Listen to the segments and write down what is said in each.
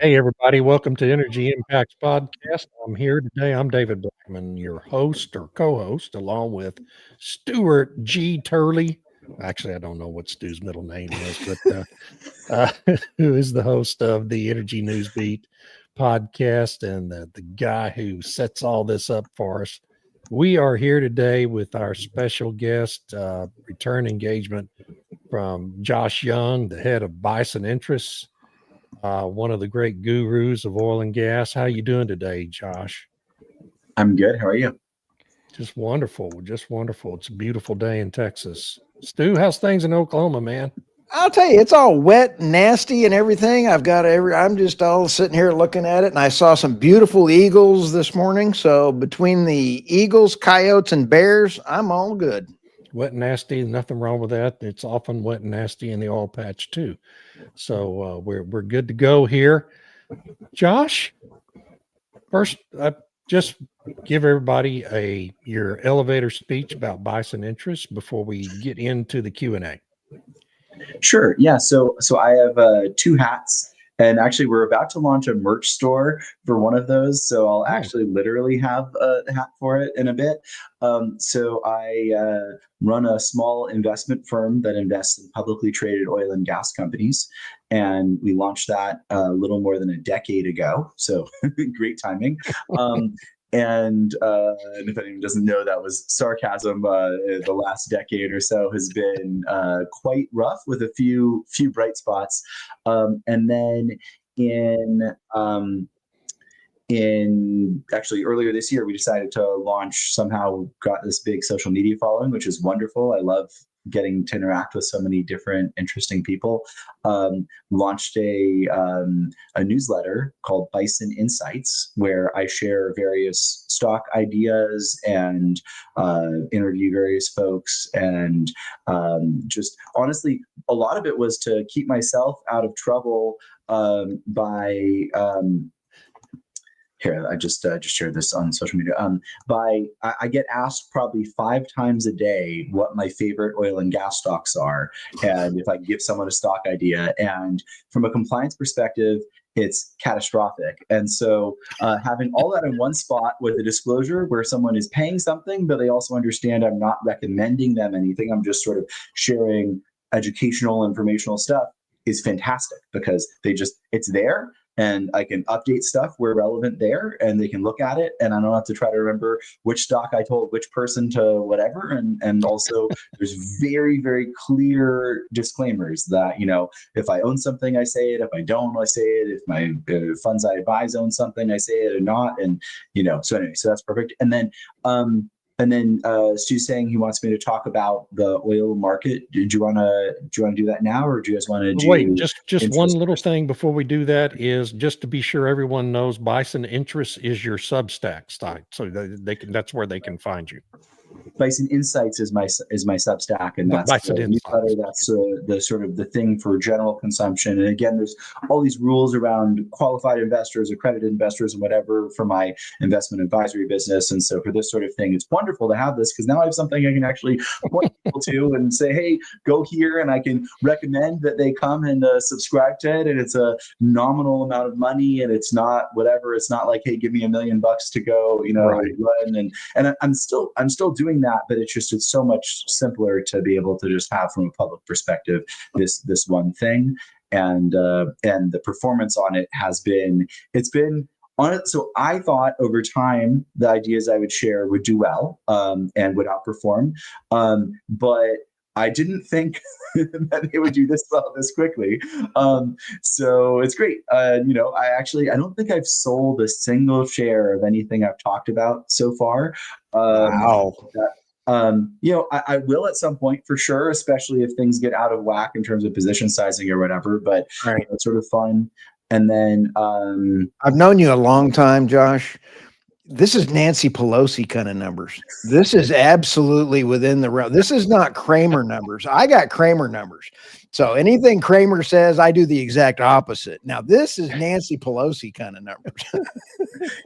Hey, everybody. Welcome to Energy Impacts Podcast. I'm here today. I'm David Blackman, your host or co host, along with Stuart G. Turley. Actually, I don't know what Stu's middle name is, but uh, who is the host of the Energy News Beat podcast and the guy who sets all this up for us. We are here today with our special guest, return engagement from Josh Young, the head of Bison Interests, one of the great gurus of oil and gas. How you doing today, Josh? I'm good. How are you? Just wonderful. Just wonderful. It's a beautiful day in Texas. Stu, how's things in Oklahoma, man? I'll tell you, it's all wet, and nasty, and everything. I'm just all sitting here looking at it, and I saw some beautiful eagles this morning. So between the eagles, coyotes, and bears, I'm all good. Wet and nasty, nothing wrong with that. It's often wet and nasty in the oil patch too. So we're good to go here. Josh, first, just give everybody your elevator speech about Bison Interests before we get into the Q&A. Sure. Yeah. So I have two hats, and actually we're about to launch a merch store for one of those. So I'll actually literally have a hat for it in a bit. So I run a small investment firm that invests in publicly traded oil and gas companies. And we launched that a little more than a decade ago. So great timing. And if anyone doesn't know, that was sarcasm. The last decade or so has been quite rough with a few bright spots. And then in actually earlier this year, we decided to launch, somehow got this big social media following, which is wonderful. I love getting to interact with so many different interesting people. Launched a newsletter called Bison Insights, where I share various stock ideas and interview various folks. And just honestly, a lot of it was to keep myself out of trouble by here, I just shared this on social media. I get asked probably 5 times a day what my favorite oil and gas stocks are, and if I can give someone a stock idea. And from a compliance perspective, it's catastrophic. And so having all that in one spot with a disclosure where someone is paying something, but they also understand I'm not recommending them anything, I'm just sort of sharing educational, informational stuff, is fantastic, because it's there. And I can update stuff where relevant there, and they can look at it, and I don't have to try to remember which stock I told which person to whatever. And also there's very, very clear disclaimers that, if I own something, I say it. If I don't, I say it. If my funds I advise own something, I say it or not. And, so anyway, so that's perfect. And then Stu's saying he wants me to talk about the oil market. Do you want to do that now, or do you guys want to do? Wait, just one little thing before we do that is just to be sure everyone knows Bison Interests is your Substack site, so that's where they can find you. Bison Insights is my Substack, and that's Bison the newsletter. That's the sort of the thing for general consumption. And again, there's all these rules around qualified investors, accredited investors, and whatever for my investment advisory business. And so for this sort of thing, it's wonderful to have this, because now I have something I can actually point people to and say, hey, go here, and I can recommend that they come and subscribe to it. And it's a nominal amount of money, and it's not whatever. It's not like, hey, give me $1 million to go, Right. run. And I'm still doing that, but it's so much simpler to be able to just have, from a public perspective, this one thing. And the performance on it it's been on it. So I thought over time the ideas I would share would do well, and would outperform, but I didn't think that they would do this well this quickly. So it's great. I don't think I've sold a single share of anything I've talked about so far. Wow. I will at some point for sure, especially if things get out of whack in terms of position sizing or whatever, but Right. it's sort of fun. And then I've known you a long time, Josh. This is Nancy Pelosi kind of numbers. This is absolutely within the realm. This is not Kramer numbers. I got Kramer numbers. So anything Kramer says, I do the exact opposite. Now, this is Nancy Pelosi kind of numbers.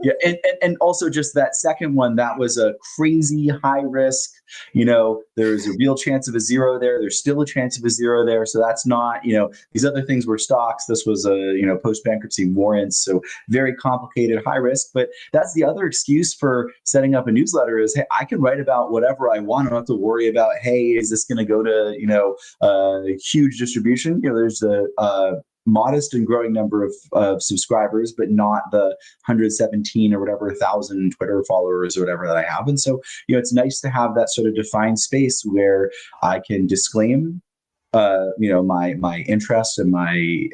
Yeah, and also just that second one, that was a crazy high risk. There's a real chance of a zero there. There's still a chance of a zero there. So that's not, these other things were stocks. This was a, post-bankruptcy warrants. So very complicated, high risk. But that's the other excuse for setting up a newsletter is, hey, I can write about whatever I want. I don't have to worry about, hey, is this going to go to, a huge distribution? There's a modest and growing number of subscribers, but not the 117 or whatever 1,000 Twitter followers or whatever that I have. And so, it's nice to have that sort of defined space where I can disclaim my interest and my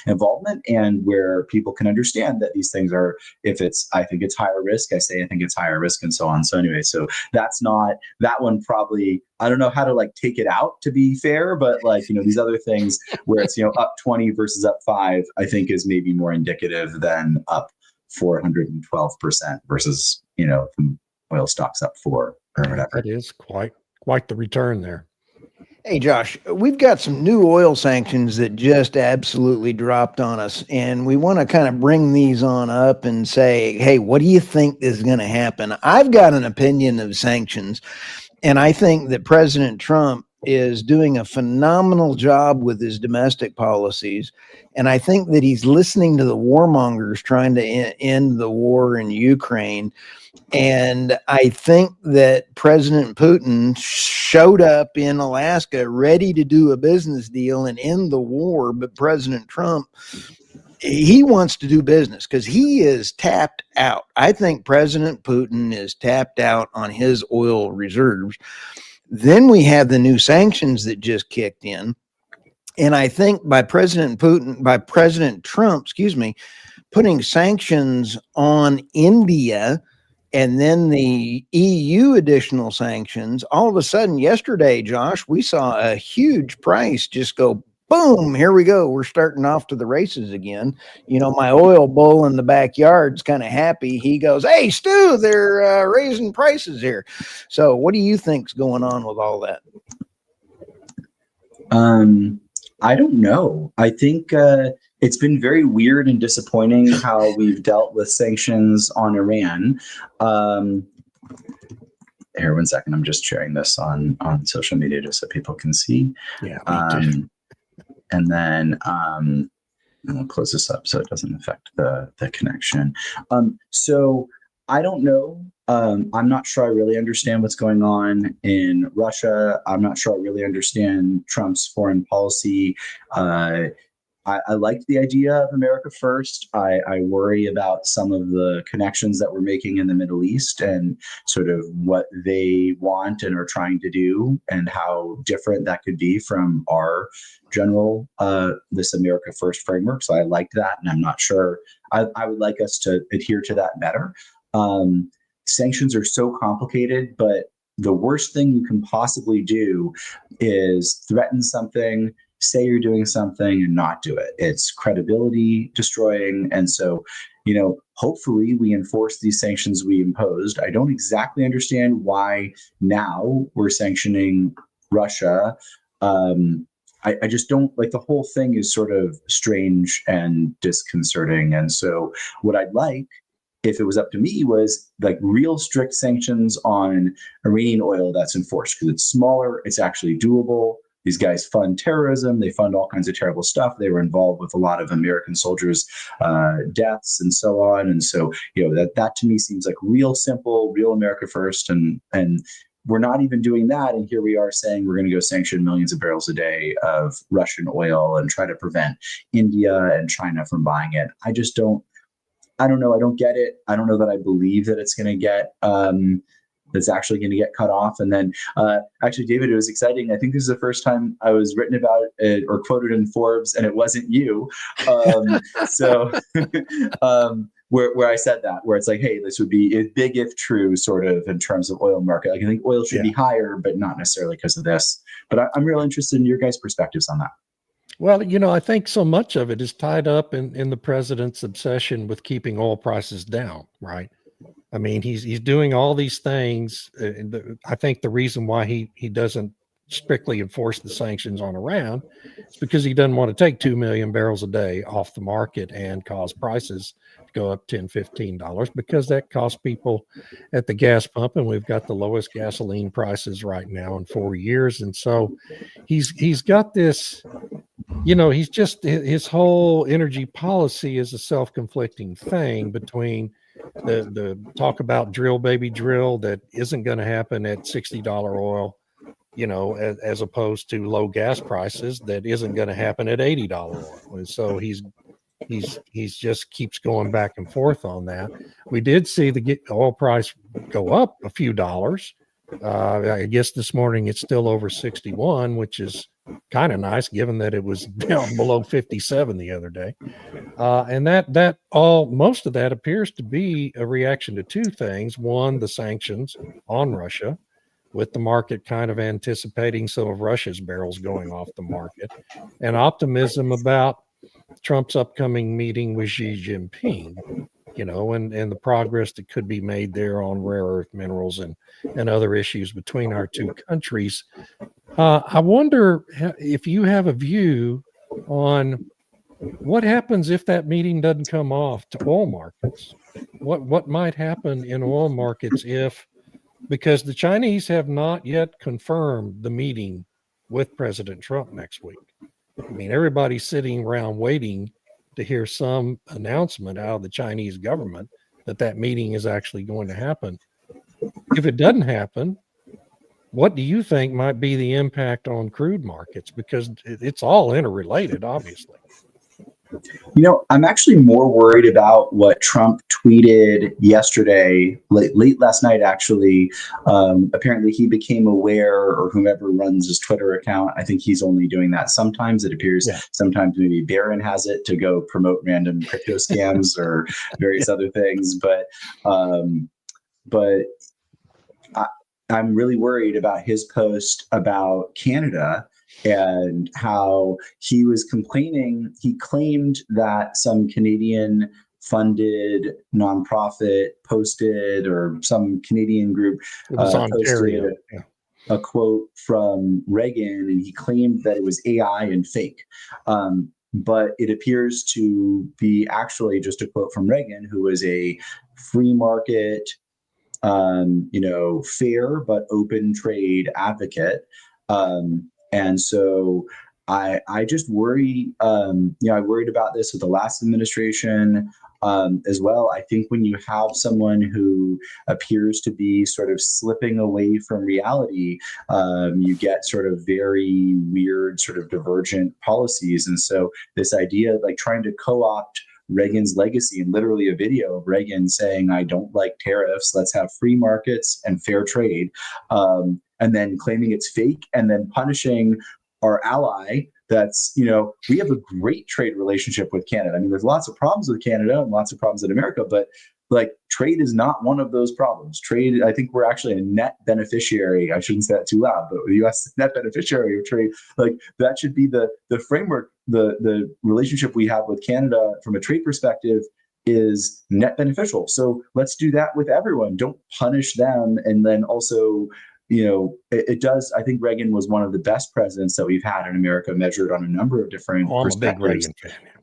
involvement, and where people can understand that these things are, I think it's higher risk, I say I think it's higher risk, and so on. So anyway, so that's not, that one probably, I don't know how to take it out, to be fair, but these other things where it's, up 20 versus up 5, I think is maybe more indicative than up 412% versus, oil stocks up 4 or whatever. That is quite the return there. Hey, Josh, we've got some new oil sanctions that just absolutely dropped on us, and we want to kind of bring these on up and say, hey, what do you think is going to happen? I've got an opinion of sanctions, and I think that President Trump is doing a phenomenal job with his domestic policies, and I think that he's listening to the warmongers trying to end the war in Ukraine. And I think that President Putin showed up in Alaska ready to do a business deal and end the war. But President Trump, he wants to do business because he is tapped out. I think President Putin is tapped out on his oil reserves. Then we have the new sanctions that just kicked in. And I think by President Trump, putting sanctions on India, and then the EU additional sanctions, all of a sudden yesterday, Josh, we saw a huge price just go boom. Here we go. We're starting off to the races again. My oil bull in the backyard's kind of happy. He goes, hey, Stu, they're raising prices here. So what do you think's going on with all that? I don't know. I think it's been very weird and disappointing how we've dealt with sanctions on Iran. Here, 1 second. I'm just sharing this on social media just so people can see. Yeah, me too. And then we'll close this up so it doesn't affect the connection. So I don't know. I'm not sure I really understand what's going on in Russia. I'm not sure I really understand Trump's foreign policy. I liked the idea of America First. I worry about some of the connections that we're making in the Middle East and sort of what they want and are trying to do and how different that could be from our general, this America First framework. So I liked that, and I'm not sure. I would like us to adhere to that better. Sanctions are so complicated, but the worst thing you can possibly do is threaten something, say you're doing something and not do it. It's credibility destroying. And so, hopefully we enforce these sanctions we imposed. I don't exactly understand why now we're sanctioning Russia. I just don't like, the whole thing is sort of strange and disconcerting. And so what I'd like, if it was up to me, was real strict sanctions on Iranian oil that's enforced, because it's smaller, it's actually doable. These guys fund terrorism. They fund all kinds of terrible stuff. They were involved with a lot of American soldiers' deaths and so on. And so, that to me seems like real simple, real America First. And we're not even doing that. And here we are saying we're going to go sanction millions of barrels a day of Russian oil and try to prevent India and China from buying it. I don't know. I don't get it. I don't know that I believe that it's going to get, that's actually going to get cut off. And then actually, David, it was exciting. I think this is the first time I was written about it or quoted in Forbes, and it wasn't you. So where I said that, where it's like, hey, this would be a big if true sort of in terms of oil market. I think oil should be higher, but not necessarily because of this. But I'm real interested in your guys' perspectives on that. Well, I think so much of it is tied up in the president's obsession with keeping oil prices down, right? I mean, he's doing all these things. I think the reason why he doesn't strictly enforce the sanctions on Iran, it's because he doesn't want to take 2 million barrels a day off the market and cause prices to go up $10, $15, because that costs people at the gas pump, and we've got the lowest gasoline prices right now in 4 years. And so he's got this, he's just, his whole energy policy is a self-conflicting thing between the talk about drill baby drill that isn't going to happen at $60 oil, as opposed to low gas prices that isn't going to happen at $80 oil. And so he's just keeps going back and forth on that. We did see the oil price go up a few dollars. I guess this morning it's still over 61, which is kind of nice given that it was down below 57 the other day. And most of that appears to be a reaction to two things. One, the sanctions on Russia, with the market kind of anticipating some of Russia's barrels going off the market, and optimism about Trump's upcoming meeting with Xi Jinping, and the progress that could be made there on rare earth minerals and other issues between our two countries. I wonder if you have a view on what happens if that meeting doesn't come off to oil markets. What might happen in oil markets because the Chinese have not yet confirmed the meeting with President Trump next week. I mean, everybody's sitting around waiting to hear some announcement out of the Chinese government that meeting is actually going to happen. If it doesn't happen, what do you think might be the impact on crude markets? Because it's all interrelated, obviously. I'm actually more worried about what Trump tweeted yesterday, late last night, actually. Apparently he became aware, or whomever runs his Twitter account, I think he's only doing that sometimes. It appears sometimes maybe Barron has it to go promote random crypto scams or various other things. But I'm really worried about his post about Canada and how he was complaining. He claimed that some Canadian funded nonprofit posted, or some Canadian group posted a quote from Reagan, and he claimed that it was AI and fake. But it appears to be actually just a quote from Reagan, who was a free market, fair but open trade advocate. And so I just worry, I worried about this with the last administration as well. I think when you have someone who appears to be sort of slipping away from reality, you get sort of very weird, sort of divergent policies. And so this idea of like trying to co-opt Reagan's legacy, and literally a video of Reagan saying, "I don't like tariffs, let's have free markets and fair trade," and then claiming it's fake, and then punishing our ally. That's, we have a great trade relationship with Canada. I mean, there's lots of problems with Canada and lots of problems in America, but like trade is not one of those problems. Trade, I think we're actually a net beneficiary. I shouldn't say that too loud, but the U.S. net beneficiary of trade. Like that should be the framework. The relationship we have with Canada from a trade perspective is net beneficial. So let's do that with everyone. Don't punish them. And then also, it does. I think Reagan was one of the best presidents that we've had in America, measured on a number of different perspectives. I'm a big Reagan fan.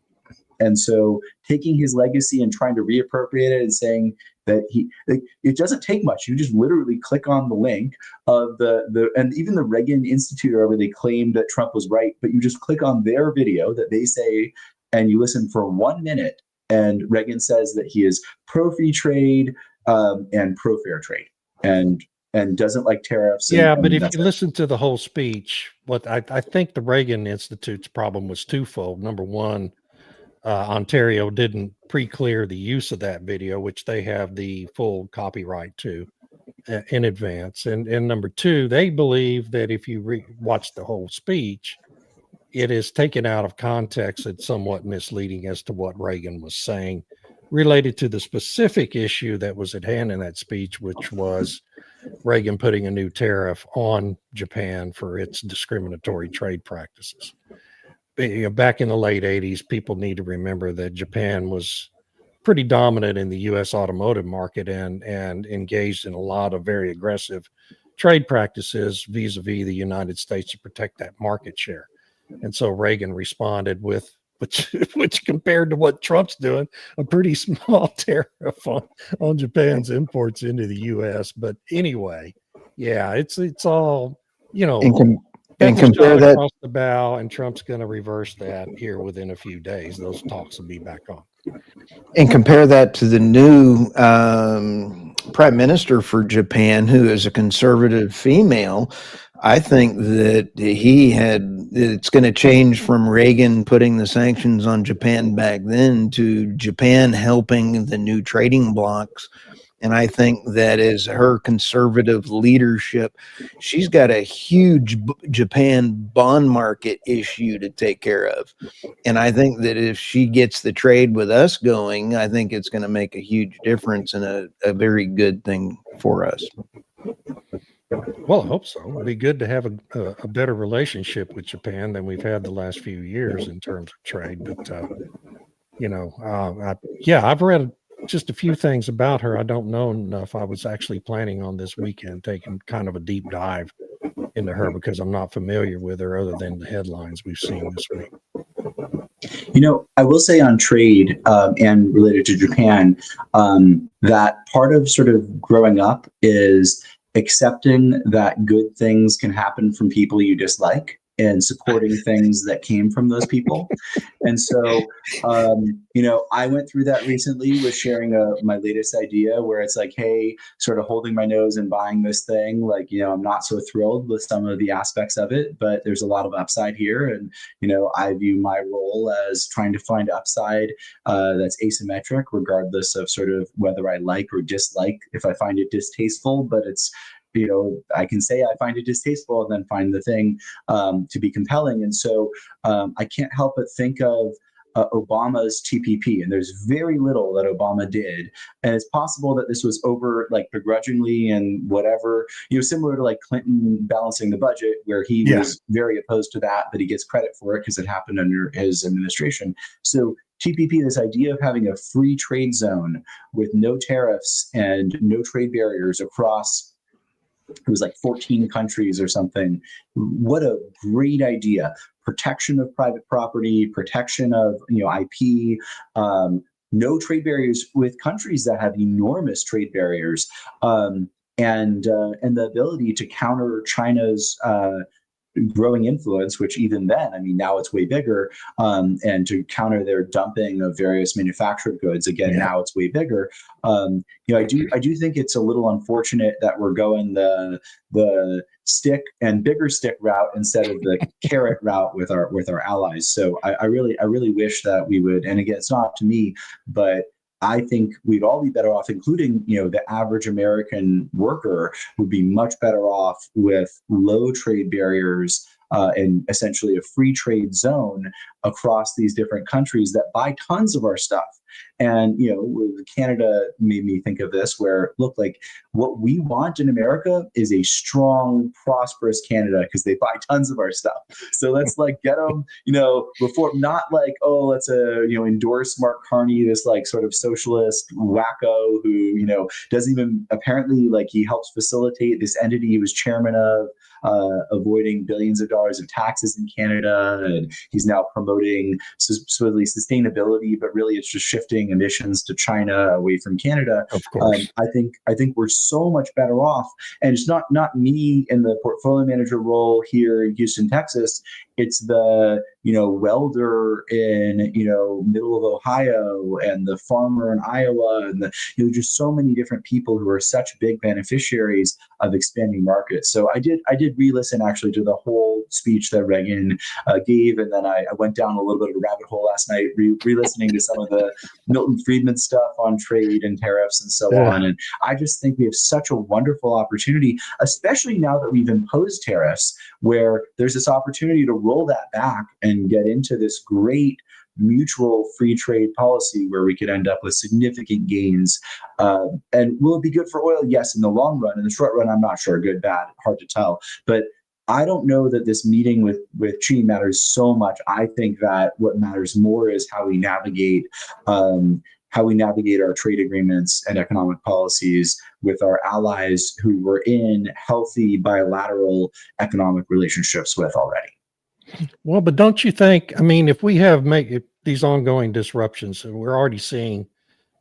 And so taking his legacy and trying to reappropriate it and saying that it doesn't take much. You just literally click on the link of and even the Reagan Institute, or where they claim that Trump was right, but you just click on their video that they say, and you listen for 1 minute. And Reagan says that he is pro-free trade and pro-fair trade and doesn't like tariffs. But if you listen to the whole speech, what I think the Reagan Institute's problem was twofold. Number one, Ontario didn't pre-clear the use of that video, which they have the full copyright to in advance. And number two, they believe that if you watch the whole speech, it is taken out of context and somewhat misleading as to what Reagan was saying related to the specific issue that was at hand in that speech, which was Reagan putting a new tariff on Japan for its discriminatory trade practices. Back in the late 80s, people need to remember that Japan was pretty dominant in the U.S. automotive market and engaged in a lot of very aggressive trade practices vis-a-vis the United States to protect that market share. And so Reagan responded with, which compared to what Trump's doing, a pretty small tariff on Japan's imports into the U.S. But anyway, yeah, it's all, you know, and compare shot that across the bow, and Trump's going to reverse that here within a few days. Those talks will be back on. and compare that to the new prime minister for Japan, who is a conservative female. I think that it's going to change from Reagan putting the sanctions on Japan back then to Japan helping the new trading blocs. And I think that as her conservative leadership, she's got a huge Japan bond market issue to take care of. And I think that if she gets the trade with us going, I think it's going to make a huge difference and a very good thing for us. Well, I hope so. It'd be good to have a better relationship with Japan than we've had the last few years in terms of trade. But, I've read just a few things about her. I don't know enough. I was actually planning on this weekend taking kind of a deep dive into her because I'm not familiar with her other than the headlines we've seen this week. I will say on trade and related to Japan, that part of sort of growing up is accepting that good things can happen from people you dislike and supporting things that came from those people. And so, I went through that recently with sharing my latest idea where it's like, hey, sort of holding my nose and buying this thing. Like, I'm not so thrilled with some of the aspects of it, but there's a lot of upside here. And, I view my role as trying to find upside that's asymmetric, regardless of sort of whether I like or dislike, if I find it distasteful, but it's, I can say I find it distasteful and then find the thing to be compelling. And so I can't help but think of Obama's TPP, and there's very little that Obama did. And it's possible that this was over like begrudgingly and whatever, similar to like Clinton balancing the budget, where he was very opposed to that, but he gets credit for it because it happened under his administration. So TPP, this idea of having a free trade zone with no tariffs and no trade barriers across, it was like 14 countries or something. What a great idea. Protection of private property, protection of IP, no trade barriers with countries that have enormous trade barriers, and the ability to counter China's growing influence, which even then, now it's way bigger, and to counter their dumping of various manufactured goods. Again, now it's way bigger. I do think it's a little unfortunate that we're going the stick and bigger stick route instead of the carrot route with our allies. So I really wish that we would. And again, it's not up to me, but I think we'd all be better off, including, the average American worker would be much better off with low trade barriers and essentially a free trade zone across these different countries that buy tons of our stuff. And, Canada made me think of this where, look, like what we want in America is a strong, prosperous Canada because they buy tons of our stuff. So let's like get them, before, not like, oh, let's endorse Mark Carney, this like sort of socialist wacko who, doesn't even apparently like he helps facilitate this entity he was chairman of, avoiding billions of dollars of taxes in Canada. And he's now promoting supposedly sustainability, but really it's just shifting emissions to China away from Canada. Of course. I think we're so much better off. And it's not me in the portfolio manager role here in Houston, Texas. It's the, welder in, middle of Ohio and the farmer in Iowa and just so many different people who are such big beneficiaries of expanding markets. So I did re-listen actually to the whole speech that Reagan gave. And then I went down a little bit of a rabbit hole last night, re-listening to some of the Milton Friedman stuff on trade and tariffs and so on. And I just think we have such a wonderful opportunity, especially now that we've imposed tariffs, where there's this opportunity to roll that back and get into this great mutual free trade policy where we could end up with significant gains. And will it be good for oil? Yes, in the long run. In the short run, I'm not sure. Good, bad, hard to tell. But I don't know that this meeting with Xi matters so much. I think that what matters more is how we navigate how we navigate our trade agreements and economic policies with our allies who we're in healthy bilateral economic relationships with already. Well, but don't you think, I mean, if we have if these ongoing disruptions, and we're already seeing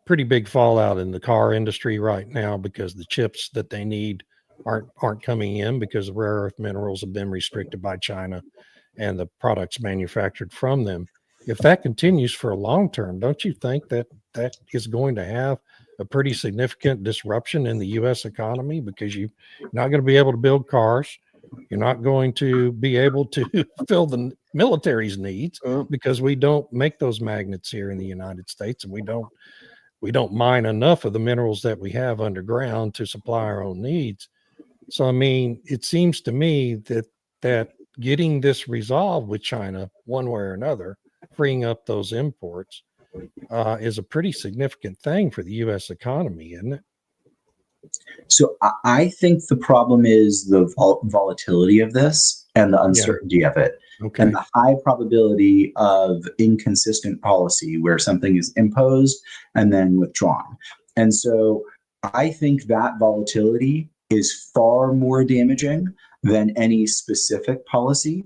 pretty big fallout in the car industry right now because the chips that they need aren't coming in because rare earth minerals have been restricted by China and the products manufactured from them. If that continues for a long term, don't you think that that is going to have a pretty significant disruption in the U.S. economy because you're not going to be able to build cars? You're not going to be able to fill the military's needs because we don't make those magnets here in the United States, and we don't mine enough of the minerals that we have underground to supply our own needs. So, I mean, it seems to me that getting this resolved with China one way or another, freeing up those imports, is a pretty significant thing for the U.S. economy, isn't it? So I think the problem is the volatility of this and the uncertainty of it, Okay. and the high probability of inconsistent policy where something is imposed and then withdrawn. And so I think that volatility is far more damaging than any specific policy.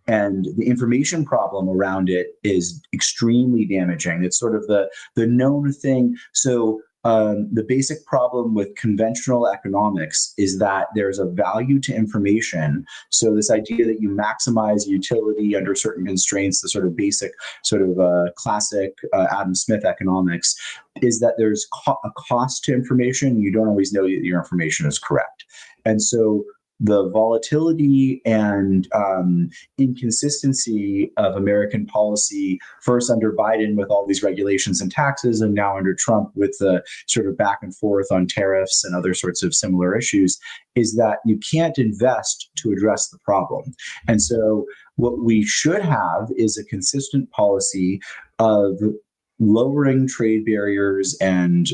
And the information problem around it is extremely damaging. It's sort of the known thing. So the basic problem with conventional economics is that there's a value to information. So this idea that you maximize utility under certain constraints, the sort of basic, sort of classic Adam Smith economics, is that there's a cost to information. You don't always know that your information is correct. And so the volatility and inconsistency of American policy, first under Biden with all these regulations and taxes, and now under Trump with the sort of back and forth on tariffs and other sorts of similar issues, is that you can't invest to address the problem. And so what we should have is a consistent policy of lowering trade barriers and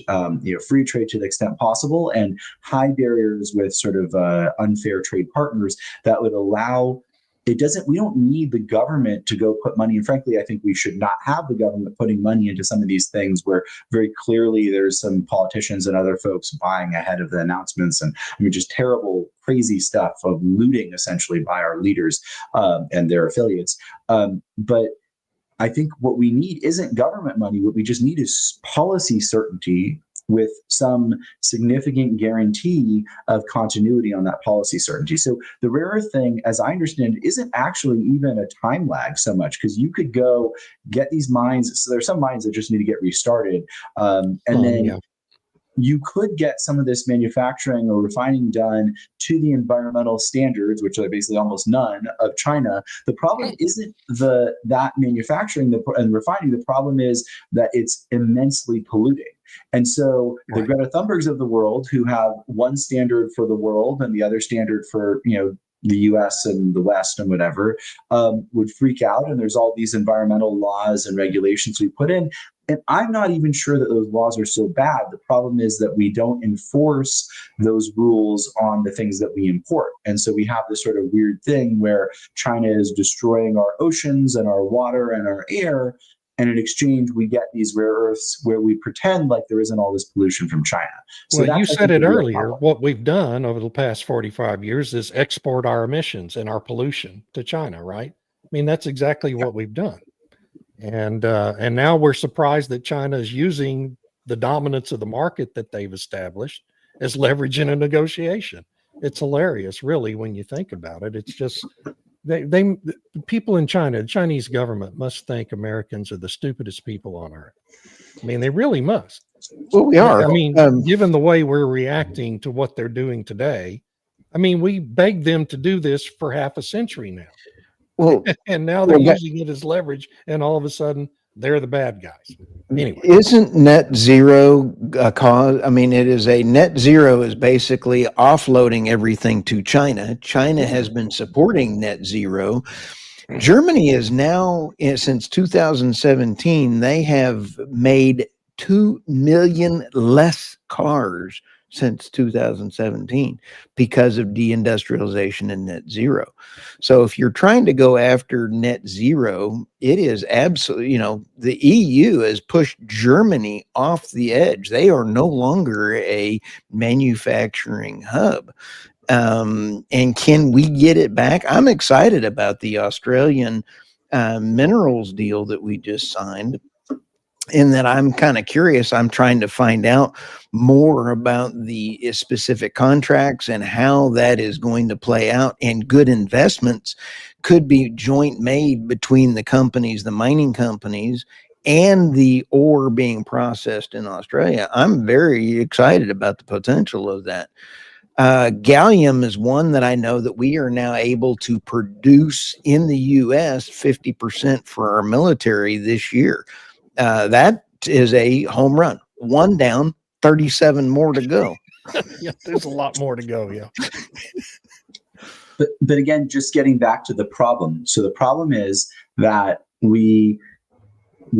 free trade to the extent possible, and high barriers with sort of unfair trade partners that would allow. We don't need the government to go put money, and frankly, I think we should not have the government putting money into some of these things where very clearly there's some politicians and other folks buying ahead of the announcements, and I mean just terrible, crazy stuff of looting essentially by our leaders and their affiliates. But I think what we need isn't government money. What we just need is policy certainty with some significant guarantee of continuity on that policy certainty. So the rare earth thing, as I understand it, isn't actually even a time lag so much, because you could go get these mines. So there's some mines that just need to get restarted. You could get some of this manufacturing or refining done to the environmental standards, which are basically almost none, of China. The problem isn't that manufacturing and refining. The problem is that it's immensely polluting. And so the Greta Thunbergs of the world, who have one standard for the world and the other standard for, the US and the West and whatever, would freak out. And there's all these environmental laws and regulations we put in. And I'm not even sure that those laws are so bad. The problem is that we don't enforce those rules on the things that we import. And so we have this sort of weird thing where China is destroying our oceans and our water and our air. And in exchange, we get these rare earths where we pretend like there isn't all this pollution from China. So well, you said it earlier. What we've done over the past 45 years is export our emissions and our pollution to China, right? I mean, that's exactly what we've done. And now we're surprised that China is using the dominance of the market that they've established as leverage in a negotiation. It's hilarious, really, when you think about it. It's just they people in China, the Chinese government must think Americans are the stupidest people on earth. I mean, they really must. Well, we are. I mean, given the way we're reacting to what they're doing today, I mean, we begged them to do this for half a century now. Well, and now they're using it as leverage, and all of a sudden they're the bad guys. Anyway, isn't net zero a cause? I mean, it is a net zero is basically offloading everything to China. China has been supporting net zero. Germany is now, since 2017, they have made 2 million less cars since 2017 because of deindustrialization and net zero. So if you're trying to go after net zero, it is absolutely, the EU has pushed Germany off the edge. They are no longer a manufacturing hub. And can we get it back? I'm excited about the Australian minerals deal that we just signed. In that I'm kind of curious. I'm trying to find out more about the specific contracts and how that is going to play out. And good investments could be joint made between the companies, the mining companies, and the ore being processed in Australia. I'm very excited about the potential of that. Gallium is one that I know that we are now able to produce in the U.S. 50% for our military this year. That is a home run. One down, 37 more to go. Yeah, there's a lot more to go. Yeah. But again, just getting back to the problem. So the problem is that we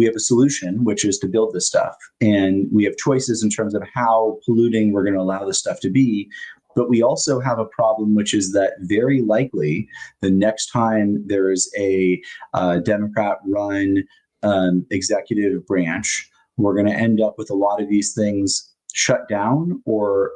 have a solution, which is to build this stuff. And we have choices in terms of how polluting we're going to allow this stuff to be. But we also have a problem, which is that very likely the next time there is a Democrat-run executive branch, we're going to end up with a lot of these things shut down or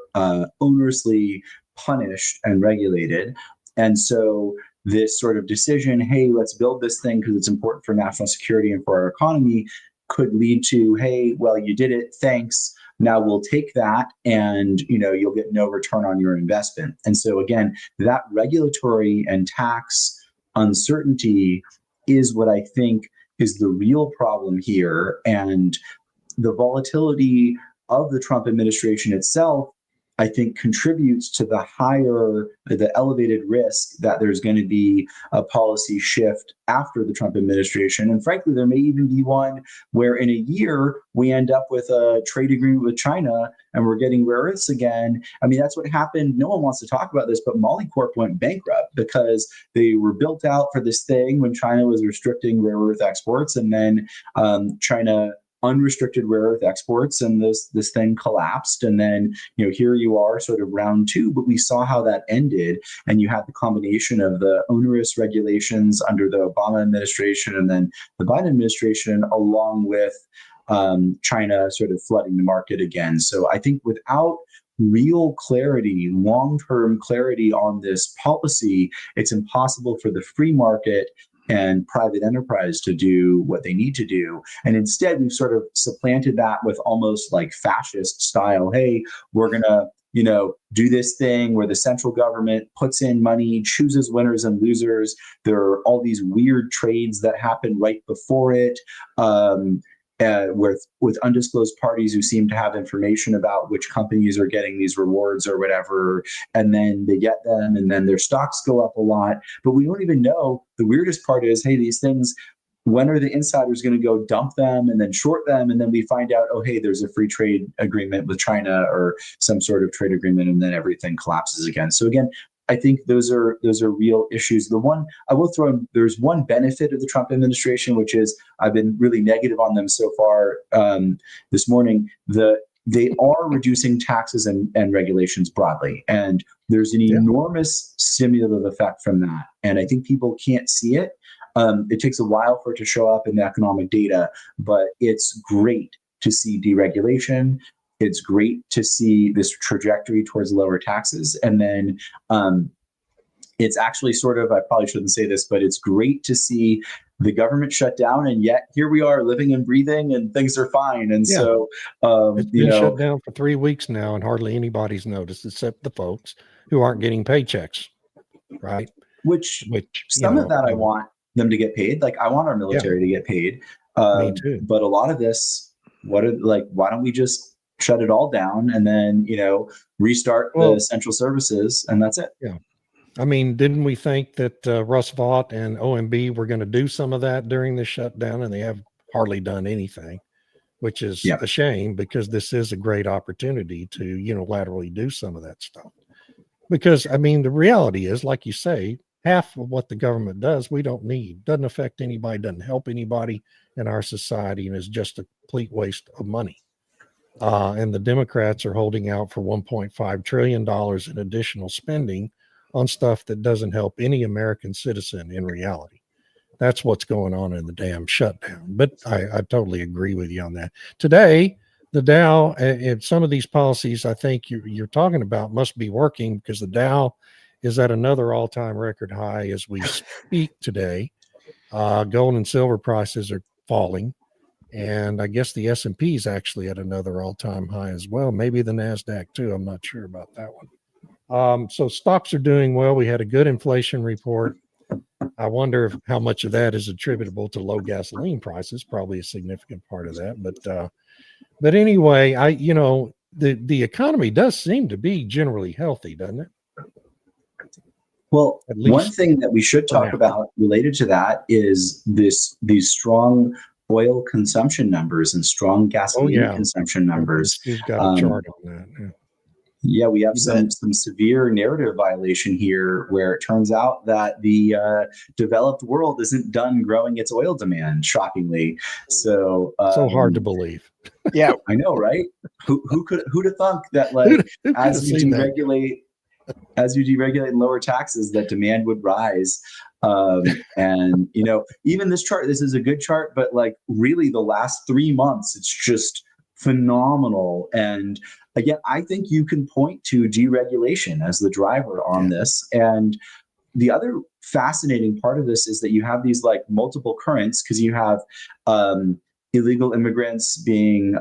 onerously punished and regulated. And so this sort of decision, hey, let's build this thing because it's important for national security and for our economy, could lead to, hey, well, you did it, thanks. Now we'll take that and you'll get no return on your investment. And so again, that regulatory and tax uncertainty is what I think is the real problem here. And the volatility of the Trump administration itself, I think, contributes to the elevated risk that there's going to be a policy shift after the Trump administration. And frankly, there may even be one where in a year we end up with a trade agreement with China and we're getting rare earths again. I mean, that's what happened. No one wants to talk about this, but Molycorp went bankrupt because they were built out for this thing when China was restricting rare earth exports. And then China unrestricted rare earth exports, and this thing collapsed. And then here you are, sort of round two. But we saw how that ended, and you had the combination of the onerous regulations under the Obama administration and then the Biden administration, along with China sort of flooding the market again. So I think without real clarity, long-term clarity on this policy, it's impossible for the free market and private enterprise to do what they need to do. And instead, we've sort of supplanted that with almost like fascist style. Hey, we're going to, do this thing where the central government puts in money, chooses winners and losers. There are all these weird trades that happen right before it. With undisclosed parties who seem to have information about which companies are getting these rewards or whatever, and then they get them, and then their stocks go up a lot. But we don't even know. The weirdest part is, hey, these things, when are the insiders going to go dump them and then short them? And then we find out, oh, hey, there's a free trade agreement with China or some sort of trade agreement, and then everything collapses again. So again, I think those are real issues. The one I will throw in, there's one benefit of the Trump administration, which is I've been really negative on them so far this morning. They are reducing taxes and regulations broadly, and there's an enormous stimulative effect from that. And I think people can't see it. It takes a while for it to show up in the economic data, but it's great to see deregulation. It's great to see this trajectory towards lower taxes. And then it's actually sort of, I probably shouldn't say this, but it's great to see the government shut down, and yet here we are living and breathing and things are fine. And so, it's been shut down for 3 weeks now and hardly anybody's noticed except the folks who aren't getting paychecks, right? Which some of that I want them to get paid. Like I want our military to get paid. Me too. But a lot of this, why don't we just shut it all down and then, restart the central services, and that's it. Yeah. I mean, didn't we think that Russ Vought and OMB were going to do some of that during the shutdown, and they have hardly done anything, which is a shame, because this is a great opportunity to unilaterally do some of that stuff. Because, I mean, the reality is, like you say, half of what the government does, we don't need. Doesn't affect anybody, doesn't help anybody in our society, and is just a complete waste of money. And the Democrats are holding out for $1.5 trillion in additional spending on stuff that doesn't help any American citizen in reality. That's what's going on in the damn shutdown. But I totally agree with you on that. Today, the Dow, and some of these policies I think you're talking about must be working, because the Dow is at another all-time record high as we speak today. Gold and silver prices are falling. And I guess the S&P is actually at another all-time high as well. Maybe the NASDAQ too. I'm not sure about that one. So stocks are doing well. We had a good inflation report. I wonder how much of that is attributable to low gasoline prices. Probably a significant part of that. But anyway, the economy does seem to be generally healthy, doesn't it? Well, At one least thing that we should talk now. about related to that is these strong oil consumption numbers and strong gasoline consumption numbers. Stu's got a chart on that. Yeah. Yeah, we have You some severe narrative violation here, where it turns out that the developed world isn't done growing its oil demand, shockingly. So hard to believe. Yeah, I know, right? Who'd have thunk that, Who like, could have as you seen that? deregulate and lower taxes, that demand would rise. And even this chart, this is a good chart, but like really the last 3 months, it's just phenomenal. And again, I think you can point to deregulation as the driver on this. And the other fascinating part of this is that you have these like multiple currents, because you have illegal immigrants being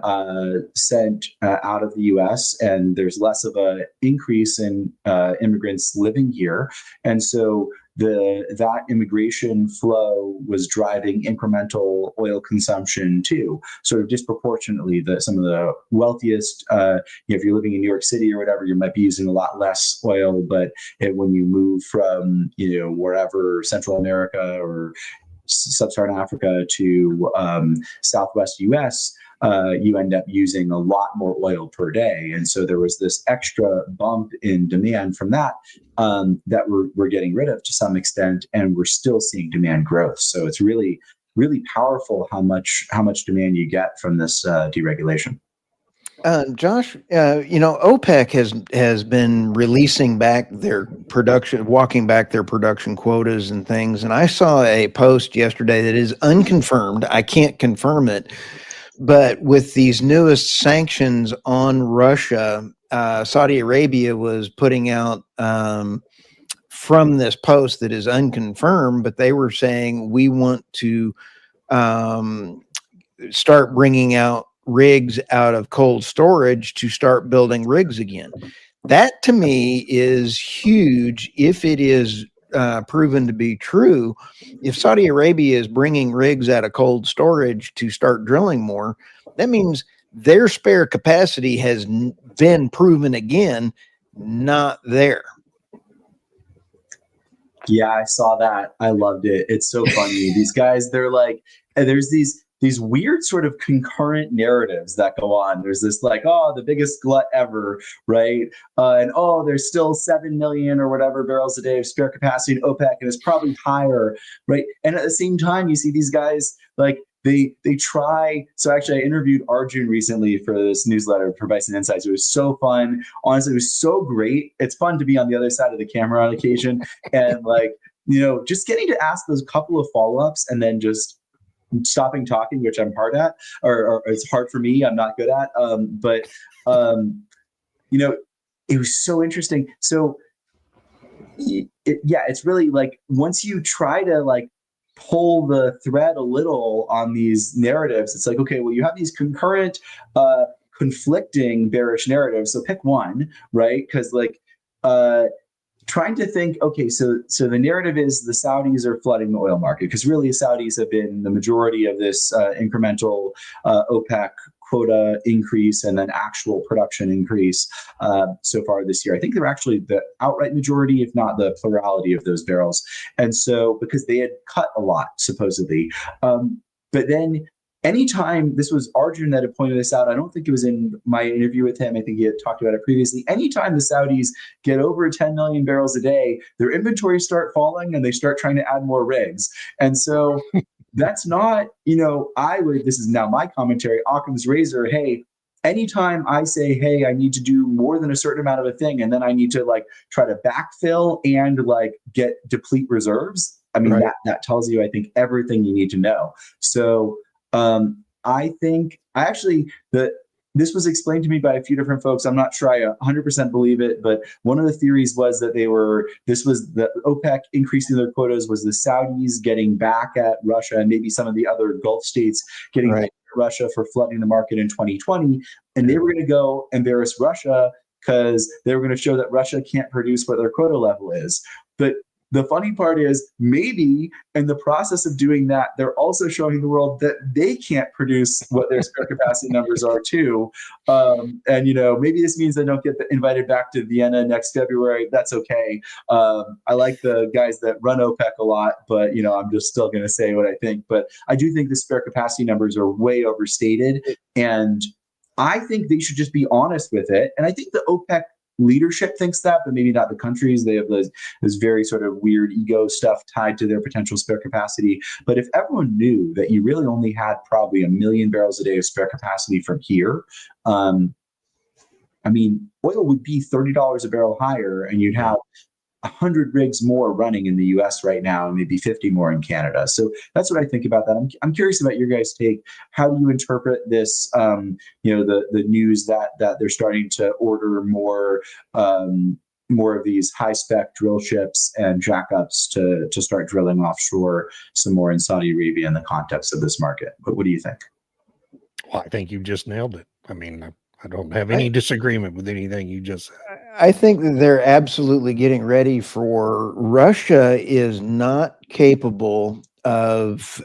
sent out of the U.S., and there's less of an increase in immigrants living here, and so that immigration flow was driving incremental oil consumption too, sort of disproportionately. Some of the wealthiest, if you're living in New York City or whatever, you might be using a lot less oil, but when you move from wherever, Central America or Sub-Saharan Africa to Southwest U.S., you end up using a lot more oil per day. And so there was this extra bump in demand from that we're getting rid of to some extent, and we're still seeing demand growth. So it's really, really powerful how much demand you get from this deregulation. Josh, OPEC has been releasing back their production, walking back their production quotas and things. And I saw a post yesterday that is unconfirmed. I can't confirm it, but with these newest sanctions on Russia, Saudi Arabia was putting out from this post that is unconfirmed, but they were saying, we want to start bringing out rigs out of cold storage to start building rigs again. That to me is huge. If it is proven to be true, if Saudi Arabia is bringing rigs out of cold storage to start drilling more, that means their spare capacity has been proven again not there. Yeah, I saw that. I loved it. It's so funny. These guys, they're like, there's these weird sort of concurrent narratives that go on. There's this like, oh, the biggest glut ever, right? And there's still 7 million or whatever barrels a day of spare capacity in OPEC, and it's probably higher, right? And at the same time, you see these guys like they try. So actually, I interviewed Arjun recently for this newsletter for Bison Insights. It was so fun. Honestly, it was so great. It's fun to be on the other side of the camera on occasion, and like just getting to ask those couple of follow-ups and then just stopping talking, which I'm hard at, or it's hard for me. I'm not good at. But it was so interesting. So it's really like once you try to like pull the thread a little on these narratives, it's like, okay, well, you have these concurrent, conflicting bearish narratives. So pick one, right? Because like, trying to think, okay, so the narrative is the Saudis are flooding the oil market, because really Saudis have been the majority of this incremental OPEC quota increase and then actual production increase so far this year. I think they're actually the outright majority, if not the plurality of those barrels. And so because they had cut a lot, supposedly. But then anytime, this was Arjun that had pointed this out, I don't think it was in my interview with him, I think he had talked about it previously. Anytime the Saudis get over 10 million barrels a day, their inventories start falling and they start trying to add more rigs. And so that's not, this is now my commentary, Occam's razor. Hey, anytime I say, hey, I need to do more than a certain amount of a thing, and then I need to like try to backfill and like get deplete reserves, I mean, Right. that tells you, I think, everything you need to know. So I think I actually this was explained to me by a few different folks. I'm not sure I 100% believe it, but one of the theories was that this was the OPEC increasing their quotas was the Saudis getting back at Russia and maybe some of the other Gulf states getting back Right. at Russia for flooding the market in 2020. And they were going to go embarrass Russia because they were going to show that Russia can't produce what their quota level is. But the funny part is maybe in the process of doing that, they're also showing the world that they can't produce what their spare capacity numbers are too. And, maybe this means they don't get invited back to Vienna next February. That's okay. I like the guys that run OPEC a lot, but, I'm just still going to say what I think. But I do think the spare capacity numbers are way overstated. And I think they should just be honest with it. And I think the OPEC leadership thinks that, but maybe not the countries. They have this very sort of weird ego stuff tied to their potential spare capacity. But if everyone knew that you really only had probably 1 million barrels a day of spare capacity from here, I mean, oil would be $30 a barrel higher, and you'd have 100 rigs more running in the US right now, and maybe 50 more in Canada. So that's what I think about that. I'm curious about your guys' take. How do you interpret this, the news that they're starting to order more of these high-spec drill ships and jackups to start drilling offshore some more in Saudi Arabia in the context of this market? What do you think? Well, I think you just nailed it. I mean, I don't have any disagreement with anything you just said. I think that they're absolutely getting ready for Russia is not capable of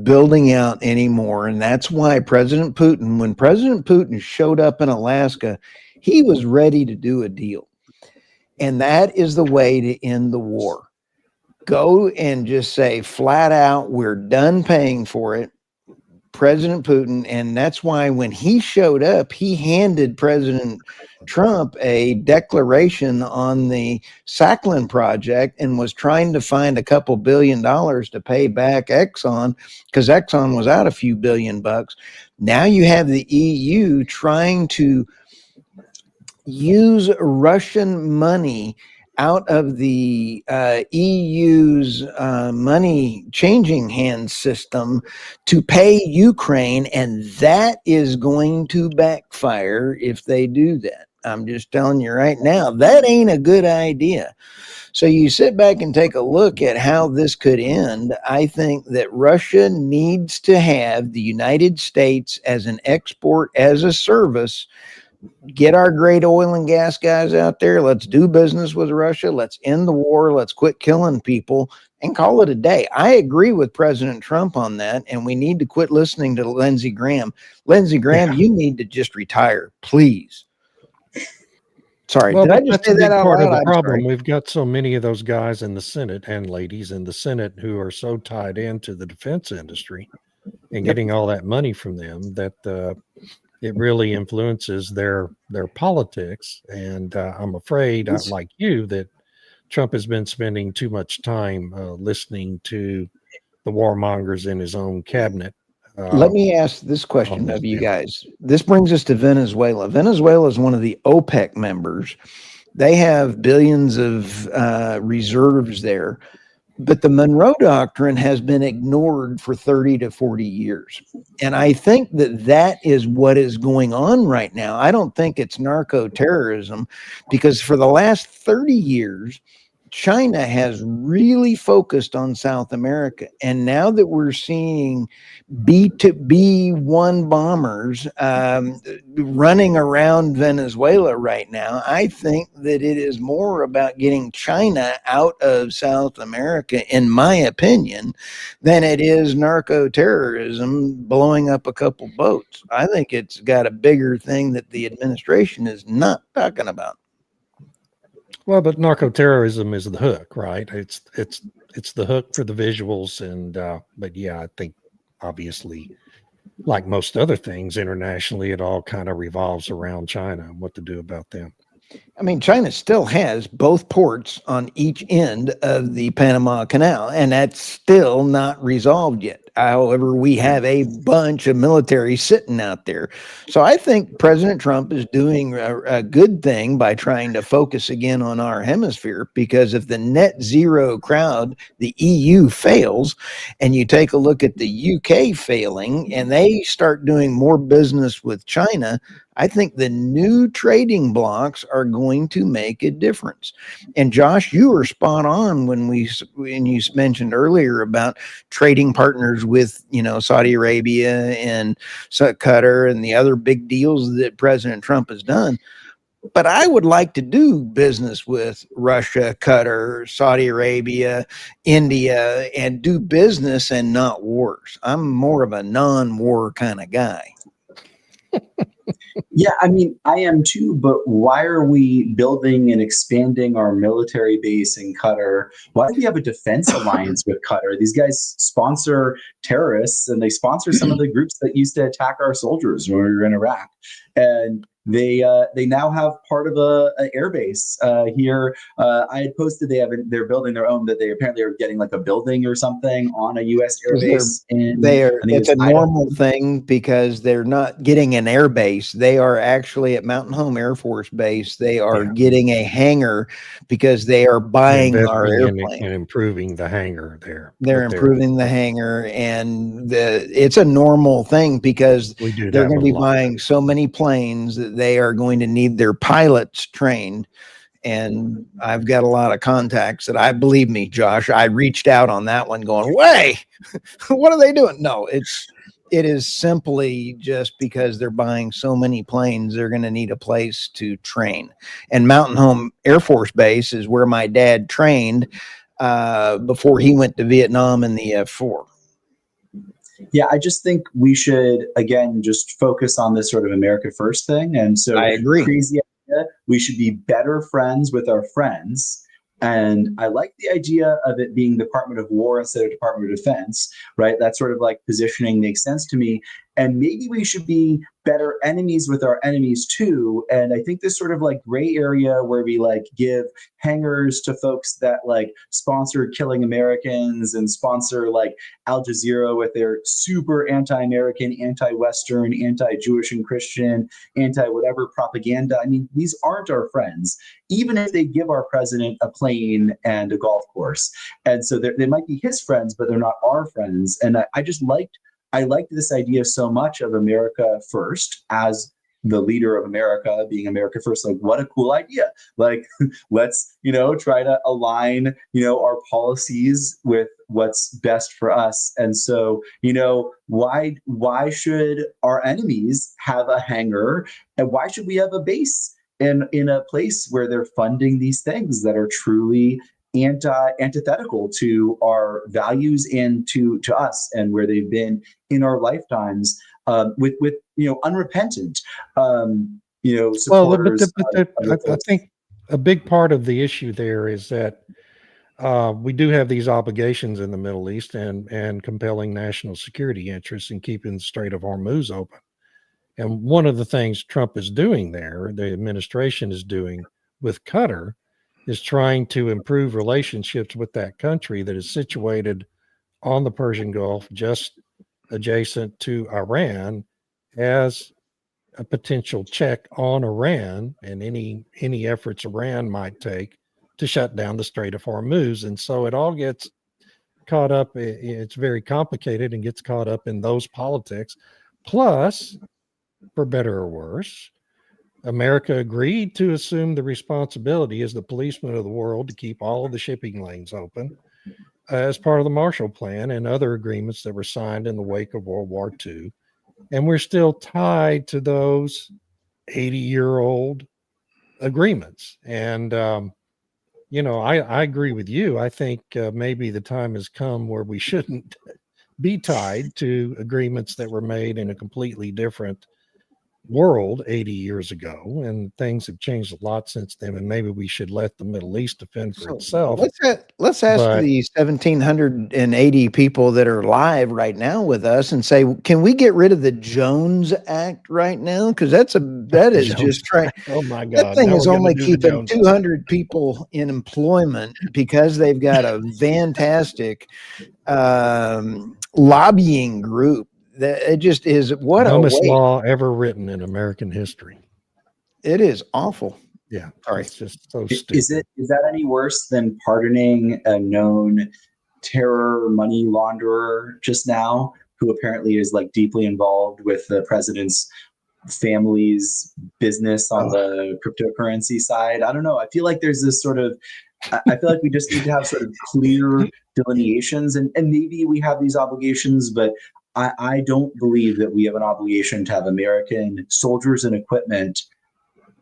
building out anymore. And that's why when President Putin showed up in Alaska, he was ready to do a deal. And that is the way to end the war. Go and just say flat out, we're done paying for it. President Putin, and that's why when he showed up, he handed President Trump a declaration on the Sakhalin project and was trying to find a couple $2 billion to pay back Exxon, because Exxon was out a few $1 billion. Now you have the EU trying to use Russian money out of the EU's money changing hand system to pay Ukraine, and that is going to backfire if they do that. I'm just telling you right now, that ain't a good idea. So you sit back and take a look at how this could end. I think that Russia needs to have the United States as an export as a service. Get our great oil and gas guys out there. Let's do business with Russia. Let's end the war. Let's quit killing people and call it a day. I agree with President Trump on that, and we need to quit listening to Lindsey Graham. Lindsey Graham, you need to just retire, please. Sorry, Well, did I just that's a say that big out part of loud? the I'm problem. sorry. We've got so many of those guys in the Senate and ladies in the Senate who are so tied into the defense industry and getting all that money from them that it really influences their politics. And I'm afraid, like you, that Trump has been spending too much time listening to the warmongers in his own cabinet. Let me ask this question this of you deal. guys. This brings us to Venezuela. Venezuela is one of the OPEC members. They have billions of reserves there. But the Monroe Doctrine has been ignored for 30 to 40 years. And I think that is what is going on right now. I don't think it's narco-terrorism, because for the last 30 years, China has really focused on South America. And now that we're seeing B-1 bombers running around Venezuela right now, I think that it is more about getting China out of South America, in my opinion, than it is narco-terrorism blowing up a couple boats. I think it's got a bigger thing that the administration is not talking about. Well, but narco-terrorism is the hook, right? It's the hook for the visuals. And but yeah, I think obviously, like most other things internationally, it all kind of revolves around China and what to do about them. I mean, China still has both ports on each end of the Panama Canal, and that's still not resolved yet. however, we have a bunch of military sitting out there. So I think President Trump is doing a good thing by trying to focus again on our hemisphere, because if the net zero crowd, the EU, fails, and you take a look at the UK failing, and they start doing more business with China, I think the new trading blocks are going to make a difference. And Josh, you were spot on when you mentioned earlier about trading partners with, Saudi Arabia and Qatar and the other big deals that President Trump has done. But I would like to do business with Russia, Qatar, Saudi Arabia, India, and do business and not wars. I'm more of a non-war kind of guy. Yeah, I mean, I am too, but why are we building and expanding our military base in Qatar? Why do we have a defense alliance with Qatar? These guys sponsor terrorists, and they sponsor some of the groups that used to attack our soldiers when we were in Iraq. And they now have part of an air base here. I had posted they're building their own, that they apparently are getting like a building or something on a U.S. air base. It's a normal thing because they're not getting an air base. They are actually at Mountain Home Air Force Base. They are getting a hangar because they are buying our airplane and improving the hangar there. They're improving the hangar, and it's a normal thing because they're going to be buying so many planes that they are going to need their pilots trained. And I've got a lot of contacts that believe me, Josh, I reached out on that one going, "Way, what are they doing?" No, it is simply just because they're buying so many planes, they're going to need a place to train. And Mountain Home Air Force Base is where my dad trained before he went to Vietnam in the F4. Yeah, I just think we should, again, just focus on this sort of America first thing. And so I agree. Crazy idea. We should be better friends with our friends. And I like the idea of it being Department of War instead of Department of Defense, right? That sort of like positioning makes sense to me. And maybe we should be better enemies with our enemies too. And I think this sort of like gray area where we like give hangars to folks that like sponsor killing Americans and sponsor like Al Jazeera with their super anti-American, anti-Western, anti-Jewish and Christian, anti-whatever propaganda. I mean, these aren't our friends, even if they give our president a plane and a golf course. And so they might be his friends, but they're not our friends. And I liked this idea so much of America first as the leader of America being America first. Like, what a cool idea. Like, let's, try to align, our policies with what's best for us. And so, why should our enemies have a hangar, and why should we have a base in a place where they're funding these things that are truly antithetical to our values and to us, and where they've been in our lifetimes with unrepentant supporters. I think a big part of the issue there is that we do have these obligations in the Middle East and compelling national security interests in keeping the Strait of Hormuz open. And one of the things Trump is doing there, the administration is doing with Qatar, is trying to improve relationships with that country that is situated on the Persian Gulf, just adjacent to Iran, as a potential check on Iran and any efforts Iran might take to shut down the Strait of Hormuz. And so it all gets caught up. It's very complicated and gets caught up in those politics. Plus, for better or worse, America agreed to assume the responsibility as the policeman of the world to keep all of the shipping lanes open as part of the Marshall Plan and other agreements that were signed in the wake of World War II. And we're still tied to those 80-year-old agreements. And, I agree with you. I think maybe the time has come where we shouldn't be tied to agreements that were made in a completely different world 80 years ago, and things have changed a lot since then. And maybe we should let the Middle East defend for So itself. let's ask But the 1,780 people that are live right now with us and say, can we get rid of the Jones Act right now? Because that is Jones, just trying. oh my That God, thing now is we're going to only do the keeping Jones. 200 people in employment because they've got a fantastic lobbying group. That it just is what a Dumbest way. law ever written in American history. It is awful. Yeah, Sorry. it's just so stupid. Is that any worse than pardoning a known terror money launderer just now, who apparently is like deeply involved with the president's family's business on the cryptocurrency side? I don't know. I feel like there's this sort of, I feel like we just need to have sort of clear delineations, and maybe we have these obligations, but I don't believe that we have an obligation to have American soldiers and equipment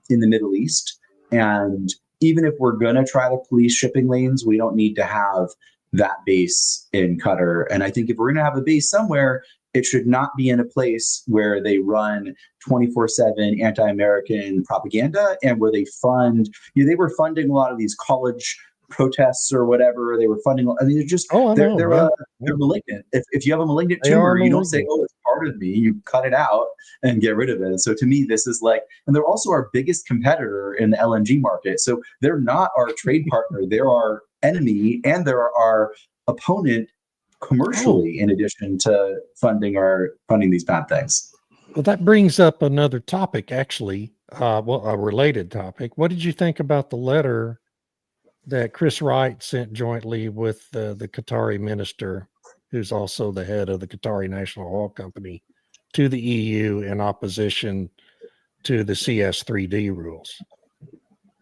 in the Middle East. And even if we're going to try to police shipping lanes, we don't need to have that base in Qatar. And I think if we're going to have a base somewhere, it should not be in a place where they run 24/7 anti-American propaganda and where they fund, they were funding a lot of these college protests or whatever. They were funding, I mean, they're just, they're malignant. If you have a malignant tumor, you don't say, oh, it's part of me. You cut it out and get rid of it. And so to me, this is like, and they're also our biggest competitor in the LNG market. So they're not our trade partner. They're our enemy, and they're our opponent commercially, in addition to funding these bad things. Well, that brings up another topic, actually. A related topic. What did you think about the letter that Chris Wright sent jointly with the Qatari minister, who's also the head of the Qatari National Oil Company, to the EU in opposition to the CS3D rules?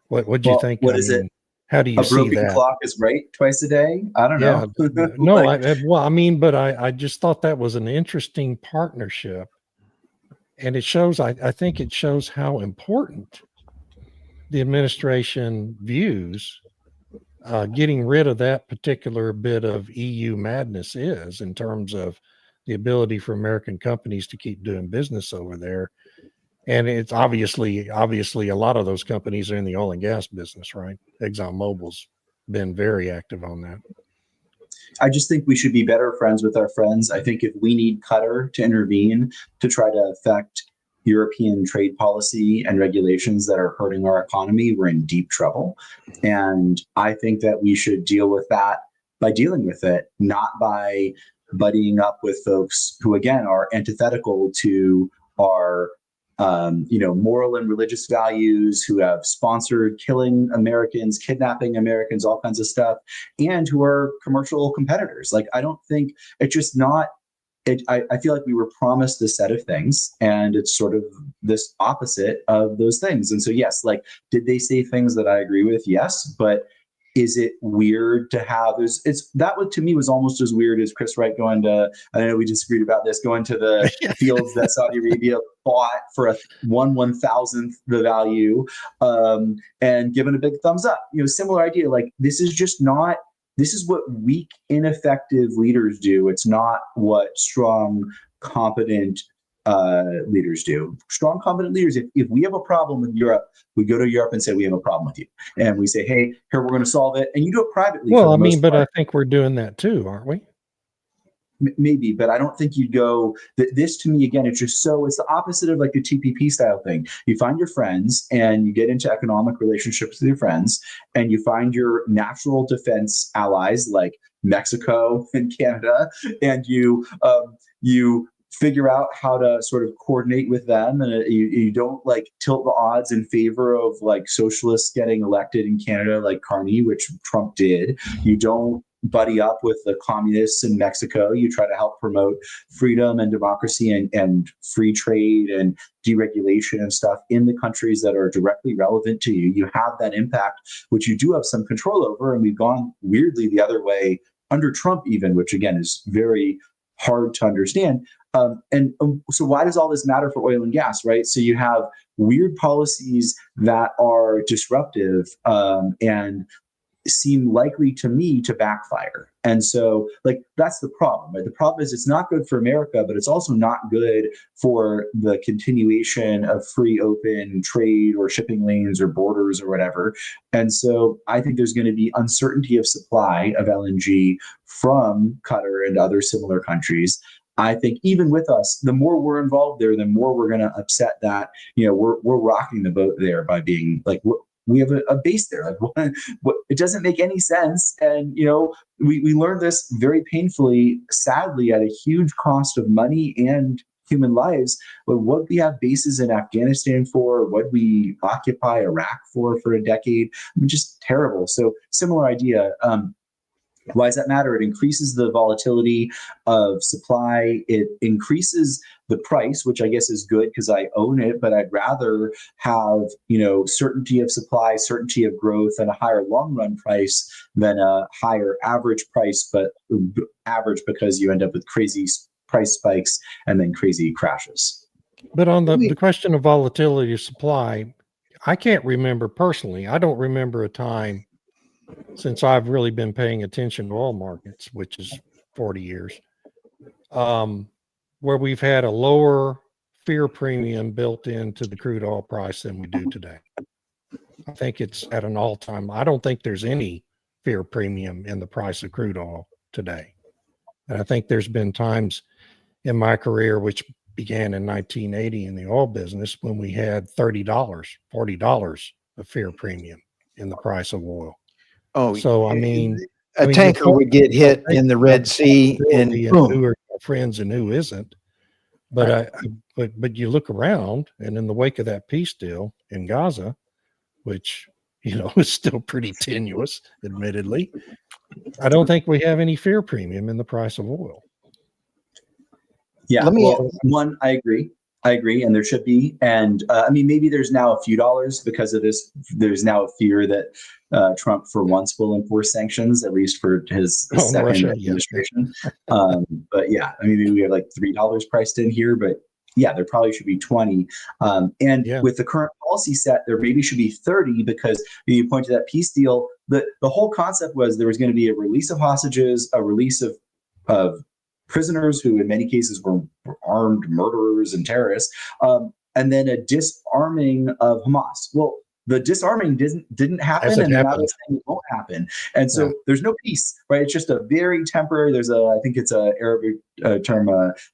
What do you think? What is it? How do you see that? A broken clock is right twice a day? I don't know. No, I just thought that was an interesting partnership. And it shows, I think it shows how important the administration views getting rid of that particular bit of EU madness is, in terms of the ability for American companies to keep doing business over there. And it's obviously a lot of those companies are in the oil and gas business, right? ExxonMobil's been very active on that. I just think we should be better friends with our friends. I think if we need Qatar to intervene to try to affect European trade policy and regulations that are hurting our economy, we're in deep trouble. And I think that we should deal with that by dealing with it, not by buddying up with folks who, again, are antithetical to our moral and religious values, who have sponsored killing Americans, kidnapping Americans, all kinds of stuff, and who are commercial competitors. Like, I don't think it's just not, I feel like we were promised a set of things, and it's sort of this opposite of those things. And so, yes, like, did they say things that I agree with? Yes. But is it weird to have, to me was almost as weird as Chris Wright going to, I know we disagreed about this, going to the fields that Saudi Arabia bought for a 1/1000th the value, and given a big thumbs up. Similar idea. Like, this is what weak, ineffective leaders do. It's not what strong, competent leaders do. Strong, competent leaders, if we have a problem with Europe, we go to Europe and say, we have a problem with you. And we say, hey, here, we're going to solve it. And you do it privately. Well, I think we're doing that too, aren't we? Maybe, but I don't think you'd go, this to me, again, it's the opposite of like the TPP style thing. You find your friends and you get into economic relationships with your friends, and you find your natural defense allies like Mexico and Canada, and you figure out how to sort of coordinate with them, and you don't like tilt the odds in favor of like socialists getting elected in Canada like Carney, which Trump did. You don't buddy up with the communists in Mexico. You try to help promote freedom and democracy and free trade and deregulation and stuff in the countries that are directly relevant to you. You have that impact, which you do have some control over. And we've gone weirdly the other way under Trump even, which again is very hard to understand. So why does all this matter for oil and gas, right? So you have weird policies that are disruptive, and seem likely to me to backfire. And so, like, that's the problem, right? The problem is it's not good for America, but it's also not good for the continuation of free, open trade or shipping lanes or borders or whatever. And so I think there's going to be uncertainty of supply of LNG from Qatar and other similar countries. I think even with us, the more we're involved there, the more we're going to upset that, we're rocking the boat there by being like, we have a base there. Like, it doesn't make any sense. And, we learned this very painfully, sadly, at a huge cost of money and human lives. But what we have bases in Afghanistan for, what we occupy Iraq for a decade, just terrible. So similar idea. Why does that matter? It increases the volatility of supply. It increases the price, which I guess is good because I own it, but I'd rather have, certainty of supply, certainty of growth, and a higher long run price than a higher average price, but average because you end up with crazy price spikes and then crazy crashes. But on the question of volatility of supply, I can't remember personally. I don't remember a time since I've really been paying attention to oil markets, which is 40 years, where we've had a lower fear premium built into the crude oil price than we do today. I think it's at an all-time. I don't think there's any fear premium in the price of crude oil today. And I think there's been times in my career, which began in 1980 in the oil business, when we had $30, $40 of fear premium in the price of oil. Oh, so I mean, tanker would get hit in the Red Sea, and boom. Who are friends and who isn't. But right. But you look around, and in the wake of that peace deal in Gaza, which is still pretty tenuous, admittedly, I don't think we have any fear premium in the price of oil. Yeah, one, I agree, and there should be. And maybe there's now a few dollars because of this. There's now a fear that Trump, for once, will enforce sanctions, at least for his second Russia, administration. But yeah, maybe we have like $3 priced in here, but yeah, there probably should be 20. With the current policy set, there maybe should be 30, because you point to that peace deal. The whole concept was there was going to be a release of hostages, a release of prisoners who in many cases were armed murderers and terrorists, and then a disarming of Hamas. Well, the disarming didn't happen, and now they're saying it won't happen. And so there's no peace, right? It's just a very temporary, I think it's a Arabic term,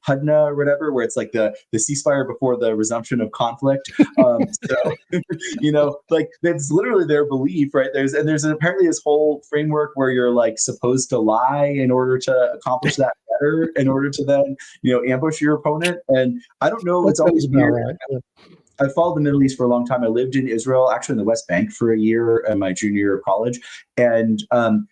hudna or whatever, where it's like the ceasefire before the resumption of conflict. Like that's literally their belief, right? There's apparently this whole framework where you're like supposed to lie in order to accomplish that better, in order to then, ambush your opponent. And I don't know, it's always weird. Right. I followed the Middle East for a long time. I lived in Israel, actually in the West Bank for a year in my junior year of college. And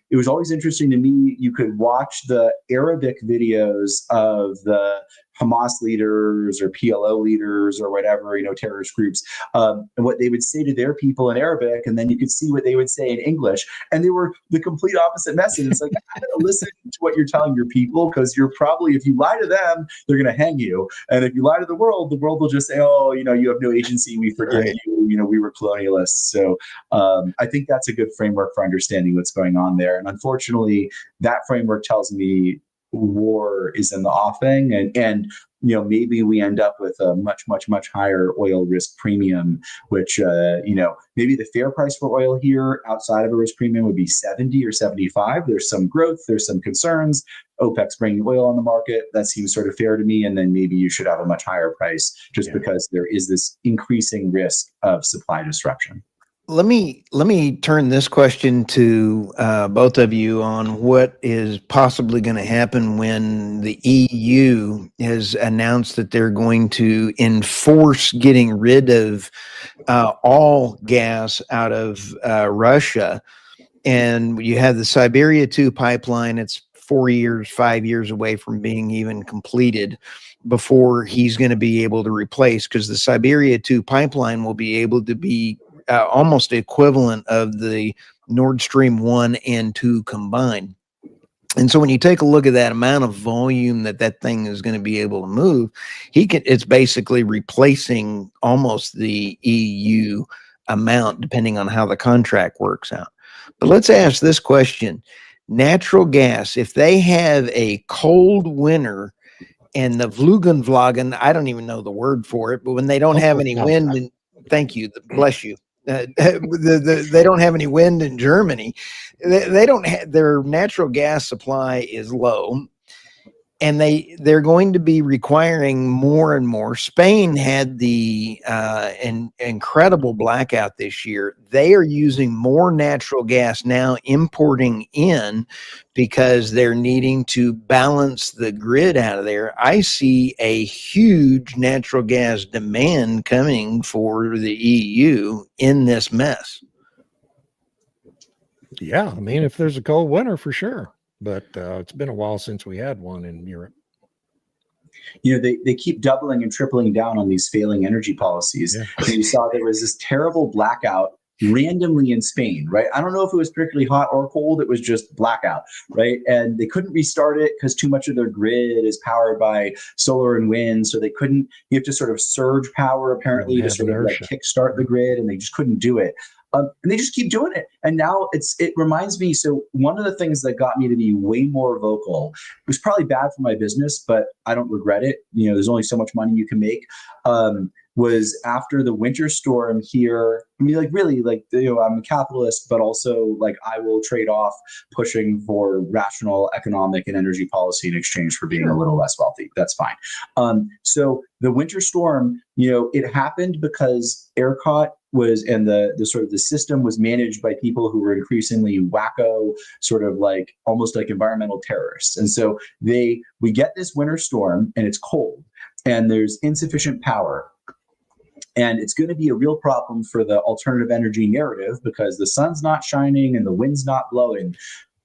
it was always interesting to me. You could watch the Arabic videos of the Hamas leaders or PLO leaders or whatever, terrorist groups, and what they would say to their people in Arabic. And then you could see what they would say in English. And they were the complete opposite message. It's like, I gotta listen to what you're telling your people, because you're probably, if you lie to them, they're going to hang you. And if you lie to the world will just say, oh, you have no agency. We forgive you. We were colonialists. So I think that's a good framework for understanding what's going on there. And unfortunately, that framework tells me war is in the offing, and maybe we end up with a much higher oil risk premium, which maybe the fair price for oil here outside of a risk premium would be 70 or 75. There's some growth, there's some concerns. OPEC's bringing oil on the market. That seems sort of fair to me. And then maybe you should have a much higher price just because there is this increasing risk of supply disruption. Let me turn this question to both of you on what is possibly going to happen when the EU has announced that they're going to enforce getting rid of all gas out of Russia. And you have the Siberia 2 pipeline. It's 5 years away from being even completed before he's going to be able to replace, because the Siberia 2 pipeline will be able to be almost equivalent of the Nord Stream 1 and 2 combined. And so when you take a look at that amount of volume that thing is going to be able to move, it's basically replacing almost the EU amount, depending on how the contract works out. But let's ask this question. Natural gas, if they have a cold winter and the Vlugenvlagen, I don't even know the word for it, but when they don't have any wind, and thank you, bless you. They don't have any wind in Germany. They don't have, their natural gas supply is low, and they're going to be requiring more and more. Spain had the incredible blackout this year. They are using more natural gas now, importing in, because they're needing to balance the grid out of there. I see a huge natural gas demand coming for the EU in this mess. Yeah, I mean, if there's a cold winter, for sure. But it's been a while since we had one in Europe. They keep doubling and tripling down on these failing energy policies. Yeah. You saw there was this terrible blackout randomly in Spain, right? I don't know if it was particularly hot or cold. It was just blackout, right? And they couldn't restart it because too much of their grid is powered by solar and wind. So they couldn't, you have to sort of surge power apparently to sort of like kickstart the grid, and they just couldn't do it. And they just keep doing it. And now it reminds me. So one of the things that got me to be way more vocal, it was probably bad for my business, but I don't regret it. There's only so much money you can make. Was after the winter storm here. I mean, I'm a capitalist, but also I will trade off pushing for rational economic and energy policy in exchange for being a little less wealthy. That's fine. So the winter storm, it happened because ERCOT was, and the sort of the system was managed by people who were increasingly wacko, sort of almost like environmental terrorists. And so we get this winter storm, and it's cold, and there's insufficient power. And it's going to be a real problem for the alternative energy narrative because the sun's not shining and the wind's not blowing.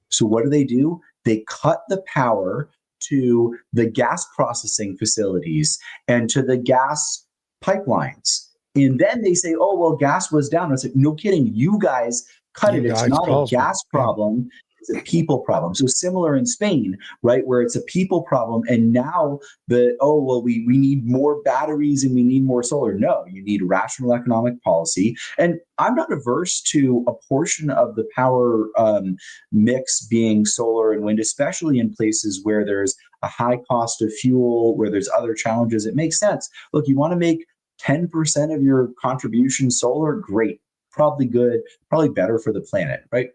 So what do? They cut the power to the gas processing facilities and to the gas pipelines. And then they say, oh, well, gas was down. I was like, no kidding. You guys cut it. It's not a gas problem. It's a people problem. So similar in Spain, right, where it's a people problem. And now we need more batteries and we need more solar. No, you need rational economic policy. And I'm not averse to a portion of the power mix being solar and wind, especially in places where there's a high cost of fuel, where there's other challenges. It makes sense. Look, you want to make 10% of your contribution solar? Great. Probably good. Probably better for the planet, right?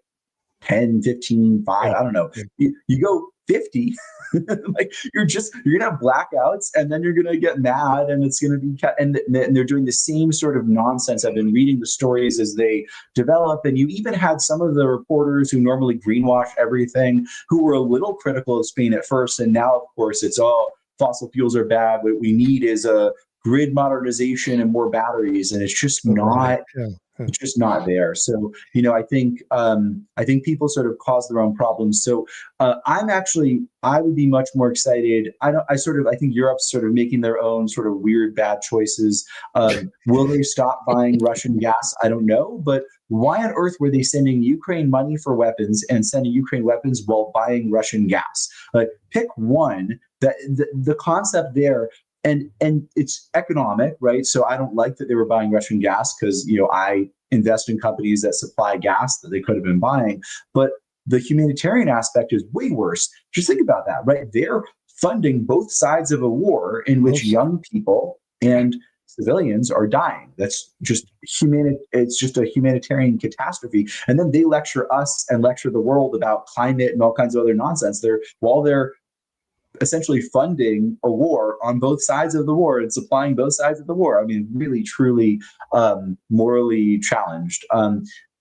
10, 15, 5, I don't know. You go 50, you're going to have blackouts, and then you're going to get mad, and it's going to be and they're doing the same sort of nonsense. I've been reading the stories as they develop, and you even had some of the reporters who normally greenwash everything, who were a little critical of Spain at first, and now, of course, it's fossil fuels are bad. What we need is a grid modernization and more batteries, and it's just not. It's just not there. So, I think people sort of cause their own problems. So I would be much more excited. I think Europe's sort of making their own sort of weird, bad choices. Will they stop buying Russian gas? I don't know. But why on earth were they sending Ukraine money for weapons and sending Ukraine weapons while buying Russian gas? Pick one. The concept there. And it's economic, right? So I don't like that they were buying Russian gas because, I invest in companies that supply gas that they could have been buying. But the humanitarian aspect is way worse. Just think about that, right? They're funding both sides of a war in which young people and civilians are dying. That's just it's just a humanitarian catastrophe. And then they lecture us and lecture the world about climate and all kinds of other nonsense. While they're essentially funding a war on both sides of the war and supplying both sides of the war. I mean, really, truly morally challenged.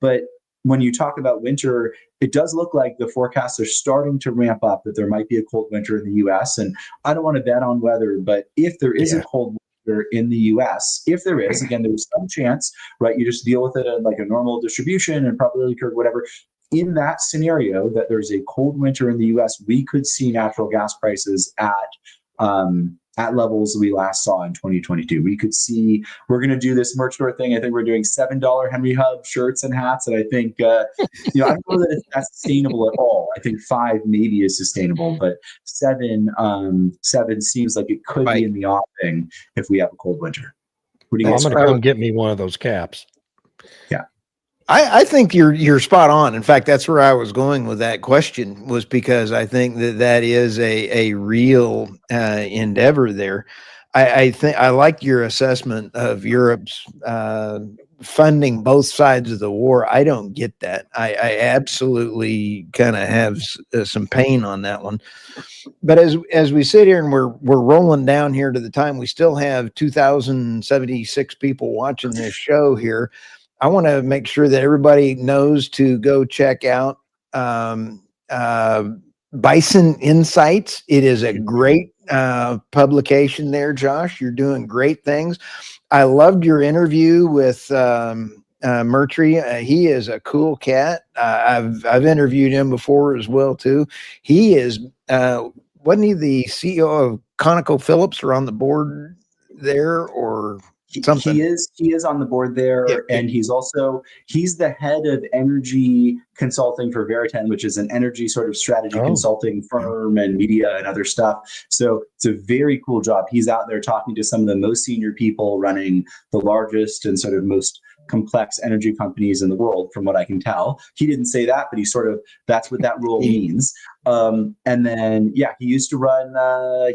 But when you talk about winter, it does look like the forecasts are starting to ramp up, that there might be a cold winter in the U.S. And I don't want to bet on weather, but if there is a cold winter in the U.S., if there is, again, there's some chance, right? You just deal with it like a normal distribution and probability curve, whatever. In that scenario, that there's a cold winter in the U.S., we could see natural gas prices at levels we last saw in 2022. We could see, we're going to do this merch store thing. I think we're doing $7 Henry Hub shirts and hats. And I think, I don't know that that's sustainable at all. I think 5 maybe is sustainable, but 7 seems like it could be in the offing if we have a cold winter. I'm going to come get me one of those caps. Yeah. I think you're spot on. In fact, that's where I was going with that question, was because I think that is a real endeavor there. I think I like your assessment of Europe's funding both sides of the war. I don't get that. I absolutely kind of have some pain on that one. But as we sit here and we're rolling down here to the time, we still have 2,076 people watching this show here. I want to make sure that everybody knows to go check out um, uh, Bison Insights. It is a great publication there, Josh. You're doing great things. I loved your interview with Murtry. He is a cool cat. I've interviewed him before as well too. He is wasn't he the CEO of ConocoPhillips, or on the board there, or something? He is on the board there, Yep. and he's the head of energy consulting for Veritan, which is an energy sort of strategy consulting firm and media and other stuff. So it's a very cool job. He's out there talking to some of the most senior people running the largest and sort of most complex energy companies in the world, from what I can tell. He didn't say that, but that's what that role means. And then, he used to run,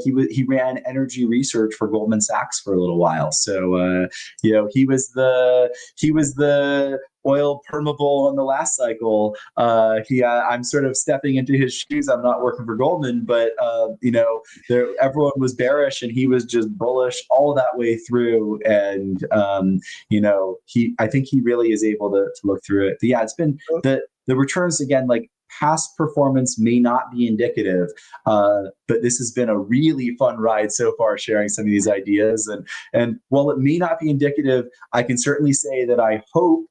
he ran energy research for Goldman Sachs for a little while. So, he was the oil permeable on the last cycle. I'm sort of stepping into his shoes. I'm not working for Goldman, but everyone was bearish and he was just bullish all that way through. And I think he really is able to look through it. But yeah, it's been the returns again, like past performance may not be indicative, but this has been a really fun ride so far, sharing some of these ideas. And while it may not be indicative, I can certainly say that I hope,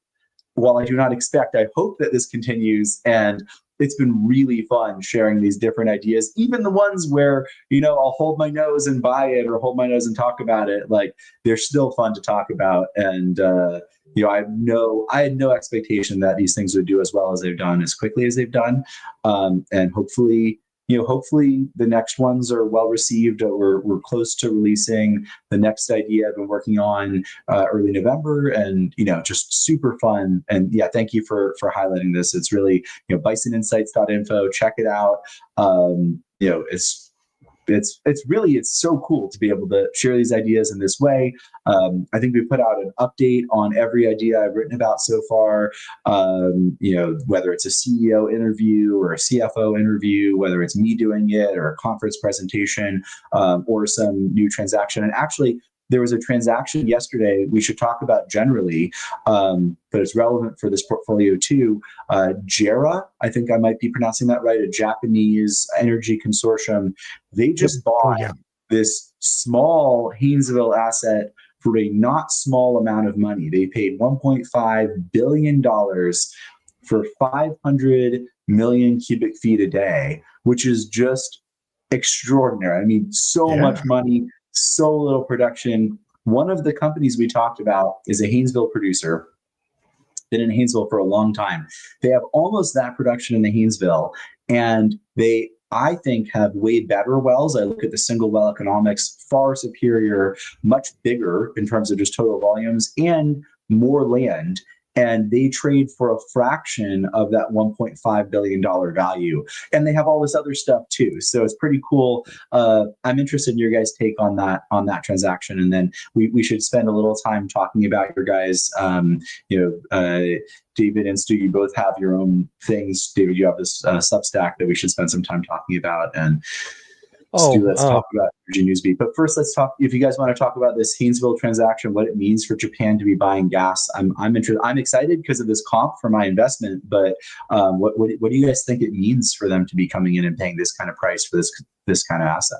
while I do not expect, I hope that this continues. And it's been really fun sharing these different ideas, even the ones where, I'll hold my nose and buy it or hold my nose and talk about it. Like, they're still fun to talk about. And, I had no expectation that these things would do as well as they've done, as quickly as they've done. And hopefully the next ones are well received. We're close to releasing the next idea I've been working on early November, and just super fun. And thank you for highlighting this. It's really bisoninsights.info. Check it out. It's so cool to be able to share these ideas in this way. I think we put out an update on every idea I've written about so far, whether it's a CEO interview or a CFO interview, whether it's me doing it or a conference presentation, or some new transaction. And actually, there was a transaction yesterday we should talk about generally, but it's relevant for this portfolio too. JERA, I think I might be pronouncing that right, a Japanese energy consortium. They just bought this small Haynesville asset for a not small amount of money. They paid $1.5 billion for 500 million cubic feet a day, which is just extraordinary. I mean, so much money, so little production. One of the companies we talked about is a Haynesville producer, been in Haynesville for a long time. They have almost that production in the Haynesville, and they, I think, have way better wells. I look at the single well economics, far superior, much bigger in terms of just total volumes, and more land. And they trade for a fraction of that $1.5 billion value. And they have all this other stuff too. So it's pretty cool. I'm interested in your guys' take on that transaction. And then we should spend a little time talking about your guys, David and Stu, you both have your own things. David, you have this Substack that we should spend some time talking about. And Stu, let's talk about Energy Newsbeat. But first, let's talk, if you guys want to talk about this Haynesville transaction, what it means for Japan to be buying gas. I'm interested. I'm excited because of this comp for my investment. But what do you guys think it means for them to be coming in and paying this kind of price for this kind of asset?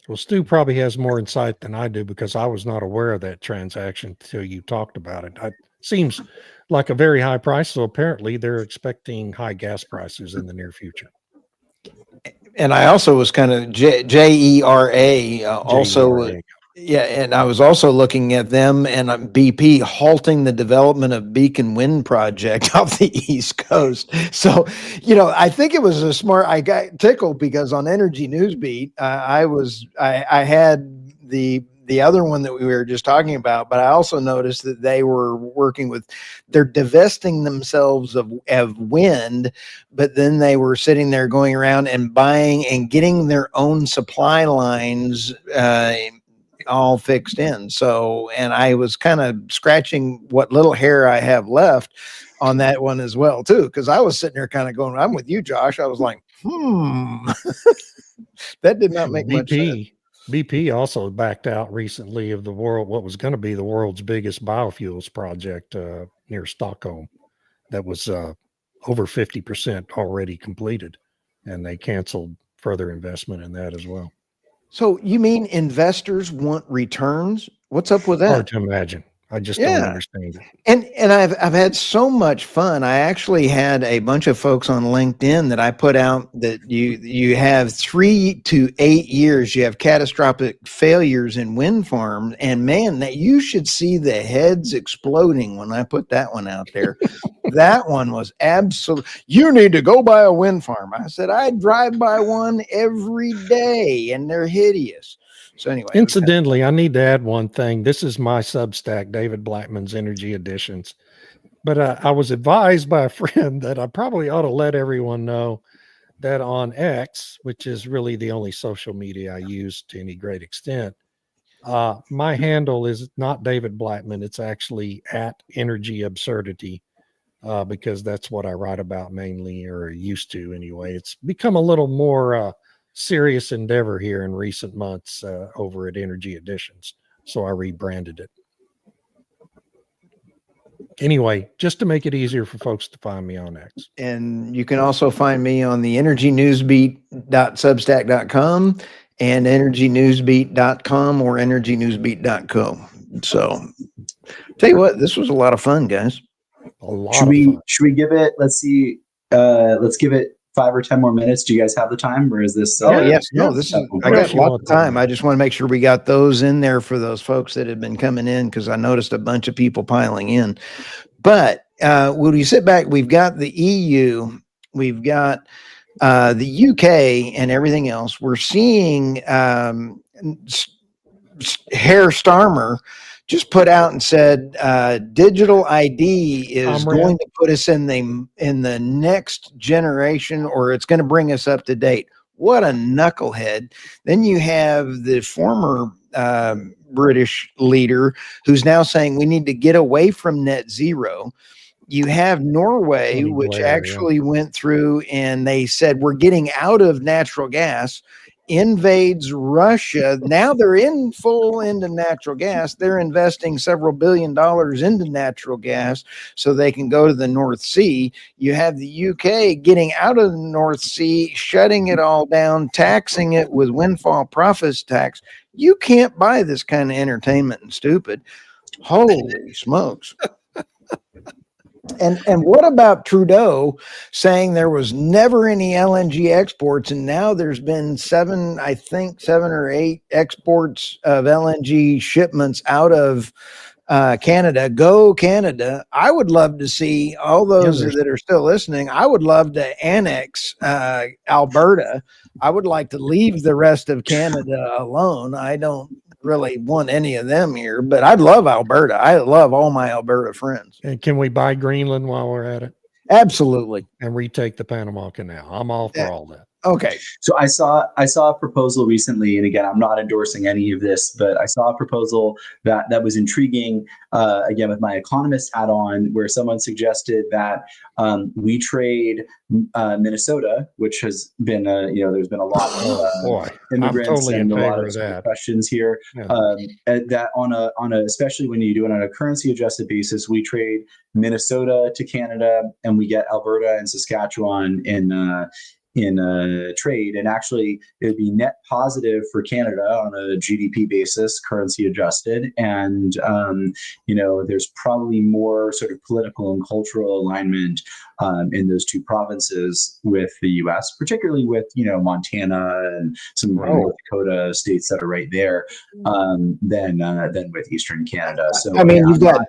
Well, Stu probably has more insight than I do, because I was not aware of that transaction until you talked about it. It seems like a very high price. So apparently they're expecting high gas prices in the near future. And I also was kind of JERA also. JERA. Yeah, and I was also looking at them and BP halting the development of Beacon Wind Project off the East Coast. So, I think it was a smart. I got tickled because on Energy Newsbeat, I had the the other one that we were just talking about, but I also noticed that they were working with, they're divesting themselves of wind, but then they were sitting there going around and buying and getting their own supply lines all fixed in. So, and I was kind of scratching what little hair I have left on that one as well too, because I was sitting there kind of going, I'm with you, Josh. I was like, that did not make much sense. BP also backed out recently of what was going to be the world's biggest biofuels project near Stockholm. That was over 50% already completed, and they canceled further investment in that as well. So you mean investors want returns? What's up with that? Hard to imagine. I just don't understand it. And I've had so much fun. I actually had a bunch of folks on LinkedIn that I put out that you have 3 to 8 years, you have catastrophic failures in wind farms, and man, that you should see the heads exploding when I put that one out there. That one was absolute. You need to go buy a wind farm. I said I drive by one every day, and they're hideous. So anyway, incidentally, I need to add one thing. This is my Substack, David Blackman's Energy Editions. But I was advised by a friend that I probably ought to let everyone know that on X, which is really the only social media I use to any great extent, my handle is not David Blackman. It's actually at Energy Absurdity, because that's what I write about mainly, or used to anyway. It's become a little more serious endeavor here in recent months over at Energy Editions. So I rebranded it. Anyway, just to make it easier for folks to find me on X. And you can also find me on the energynewsbeat.substack.com and energynewsbeat.com or energynewsbeat.co. So tell you what, this was a lot of fun, guys. Should we give it, let's give it 5 or 10 more minutes. Do you guys have the time, or is this? Yes. No, this is, I got lots of time. I just want to make sure we got those in there for those folks that have been coming in, because I noticed a bunch of people piling in. But when you sit back, we've got the EU, we've got the UK and everything else. We're seeing Herr Starmer just put out and said digital ID is going to put us in the next generation, or it's going to bring us up to date. What a knucklehead. Then you have the former British leader who's now saying we need to get away from net zero. You have Norway, which actually went through and they said we're getting out of natural gas, invades Russia. Now they're into natural gas. They're investing several $1 billion into natural gas so they can go to the North Sea. You have the UK getting out of the North Sea, shutting it all down, taxing it with windfall profits tax. You can't buy this kind of entertainment and stupid. Holy smokes. And what about Trudeau saying there was never any LNG exports, and now there's been 7 or 8 exports of LNG shipments out of Canada? Go Canada. I would love to see all those that are still listening. I would love to annex Alberta. I would like to leave the rest of Canada alone. I don't really want any of them here, but I'd love Alberta. I love all my Alberta friends. And can we buy Greenland while we're at it? Absolutely. And retake the Panama Canal. I'm all for all that. Okay. So I saw a proposal recently, and again, I'm not endorsing any of this, but I saw a proposal that was intriguing, again, with my economist hat on, where someone suggested that we trade Minnesota, which has been, there's been a lot of immigrants and a lot of questions here, that on a, especially when you do it on a currency adjusted basis, we trade Minnesota to Canada and we get Alberta and Saskatchewan in trade, and actually it would be net positive for Canada on a GDP basis, currency adjusted, and there's probably more sort of political and cultural alignment in those two provinces with the U.S., particularly with Montana and some North Dakota states that are right there, than with Eastern Canada. So I mean, you've got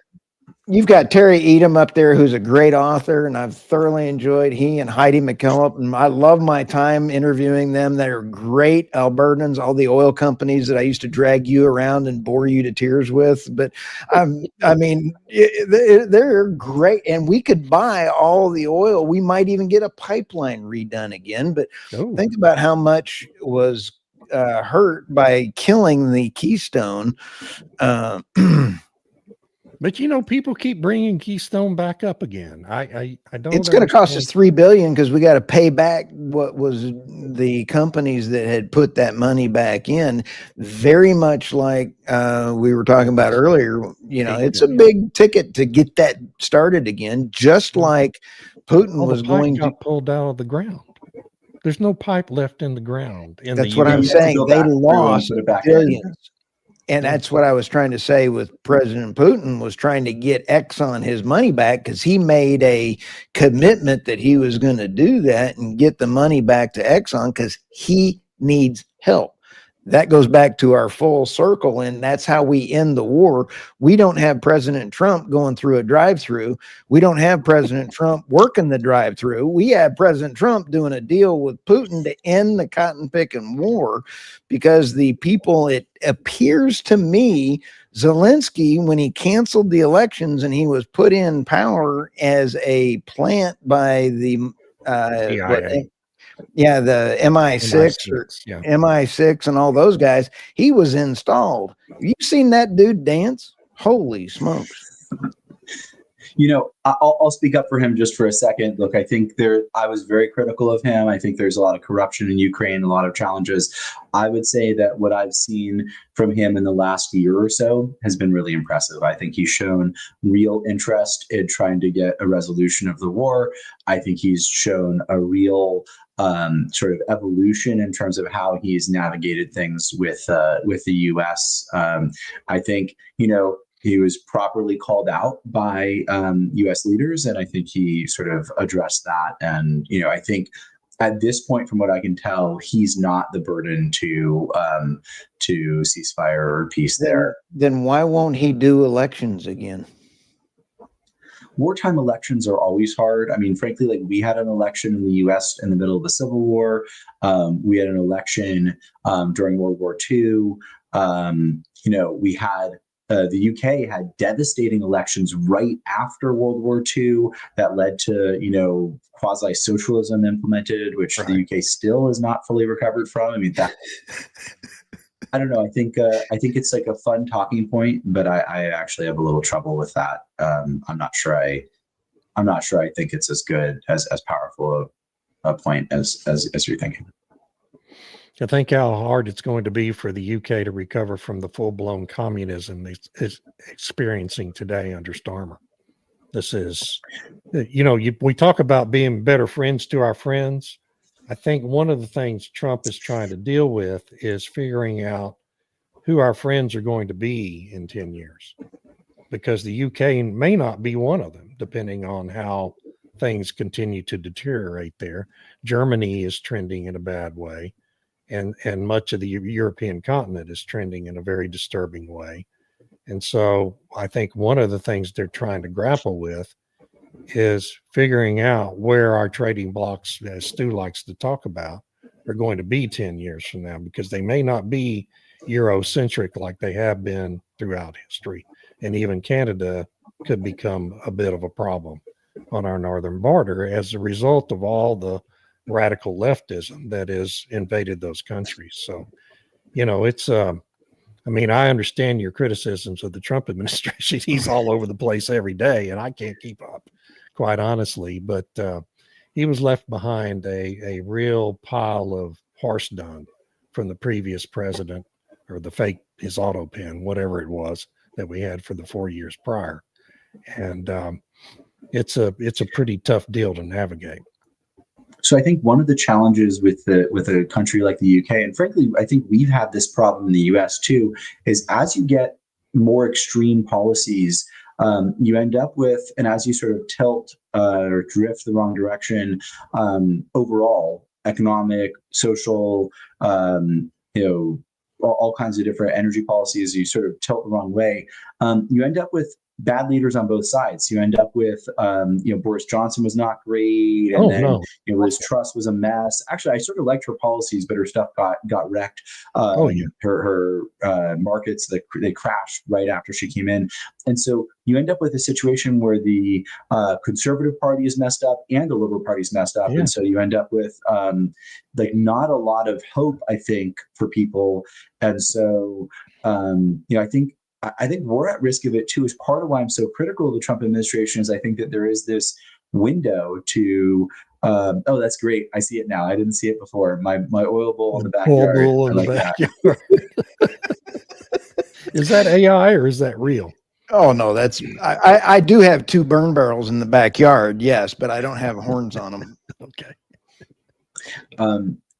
You've got Terry Edom up there, who's a great author, and I've thoroughly enjoyed he and Heidi McKillop. And I love my time interviewing them. They're great Albertans, all the oil companies that I used to drag you around and bore you to tears with. But I mean, they're great. And we could buy all the oil. We might even get a pipeline redone again. But think about how much was hurt by killing the Keystone. But people keep bringing Keystone back up again. I don't. It's going to cost us $3 billion because we got to pay back what was the companies that had put that money back in. Very much like we were talking about earlier. It's a big ticket to get that started again. Just like Putin was going to pulled out of the ground. There's no pipe left in the ground. That's what I'm saying. They lost billions. And that's what I was trying to say with President Putin, was trying to get Exxon his money back because he made a commitment that he was going to do that and get the money back to Exxon because he needs help. That goes back to our full circle, and that's how we end the war. We don't have President Trump going through a drive-through. We don't have President Trump working the drive-through. We have President Trump doing a deal with Putin to end the cotton-picking war because the people, it appears to me, Zelensky, when he canceled the elections and he was put in power as a plant by the the MI6 and all those guys, he was installed. Have you seen that dude dance? Holy smokes. I'll speak up for him just for a second. Look, I think I was very critical of him. I think there's a lot of corruption in Ukraine, a lot of challenges. I would say that what I've seen from him in the last year or so has been really impressive. I think he's shown real interest in trying to get a resolution of the war. I think he's shown a real sort of evolution in terms of how he's navigated things with the U.S. I think, he was properly called out by U.S. leaders, and I think he sort of addressed that. And, I think at this point, from what I can tell, he's not the burden to ceasefire or peace there. Then why won't he do elections again? Wartime elections are always hard. I mean, frankly, like we had an election in the U.S. in the middle of the Civil War. We had an election during World War II. We had the UK had devastating elections right after World War II that led to, quasi-socialism implemented, which the UK still is not fully recovered from. I mean, I don't know. I think it's like a fun talking point, but I actually have a little trouble with that. I'm not sure I think it's as good as powerful a point as you're thinking. I think how hard it's going to be for the UK to recover from the full-blown communism it's experiencing today under Starmer. This is, we talk about being better friends to our friends. I think one of the things Trump is trying to deal with is figuring out who our friends are going to be in 10 years, because the UK may not be one of them, depending on how things continue to deteriorate there. Germany is trending in a bad way. And much of the European continent is trending in a very disturbing way. And so I think one of the things they're trying to grapple with is figuring out where our trading blocks, as Stu likes to talk about, are going to be 10 years from now, because they may not be Eurocentric like they have been throughout history. And even Canada could become a bit of a problem on our northern border as a result of all the radical leftism that has invaded those countries. So, it's I understand your criticisms of the Trump administration. He's all over the place every day, and I can't keep up, quite honestly. But he was left behind a real pile of horse dung from the previous president, or his auto pen, whatever it was that we had for the 4 years prior. And it's a pretty tough deal to navigate. So I think one of the challenges with a country like the UK, and frankly, I think we've had this problem in the US too, is as you get more extreme policies, you end up with, and as you sort of tilt or drift the wrong direction, overall, economic, social, all kinds of different energy policies, you sort of tilt the wrong way, you end up with bad leaders on both sides. You end up with, Boris Johnson was not great, and Oh, then no. Liz Truss was a mess. Actually, I sort of liked her policies, but her stuff got wrecked. Oh, yeah. Her markets, they crashed right after she came in, and so you end up with a situation where the Conservative Party is messed up and the Liberal Party is messed up, Yeah. and so you end up with like not a lot of hope, I think, for people, and so I think we're at risk of it too. Is part of why I'm so critical of the Trump administration. Is I think that there is this window to. Oh, that's great! I see it now. I didn't see it before. My oil bowl in the backyard. Bull I in like the that. backyard. Is that AI or is that real? Oh no, that's I do have 2 burn barrels in the backyard, yes, but I don't have horns on them. Okay.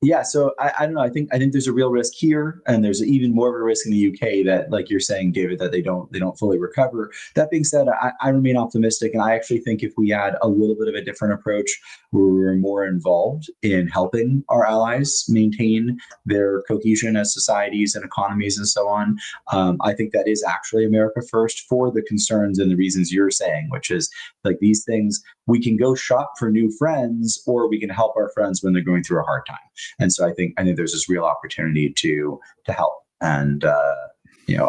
Yeah, so I don't know. I think there's a real risk here, and there's even more of a risk in the UK that, like you're saying, David, that they don't fully recover. That being said, I remain optimistic, and I actually think if we had a little bit of a different approach, where we're more involved in helping our allies maintain their cohesion as societies and economies and so on, I think that is actually America first for the concerns and the reasons you're saying, which is like these things. We can go shop for new friends, or we can help our friends when they're going through a hard time. And so I think there's this real opportunity to help, and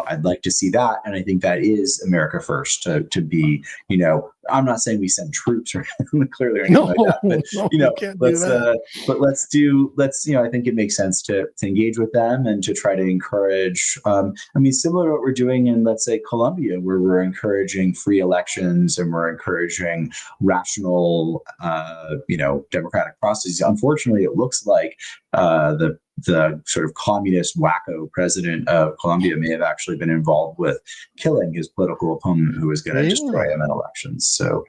I'd like to see that, and I think that is America first to be. I'm not saying we send troops or clearly or anything like that, but let's I think it makes sense to engage with them and to try to encourage. Similar to what we're doing in, let's say, Colombia, where we're encouraging free elections and we're encouraging rational, democratic processes. Unfortunately, it looks like the sort of communist wacko president of Colombia may have actually been involved with killing his political opponent who was going to destroy him in elections. So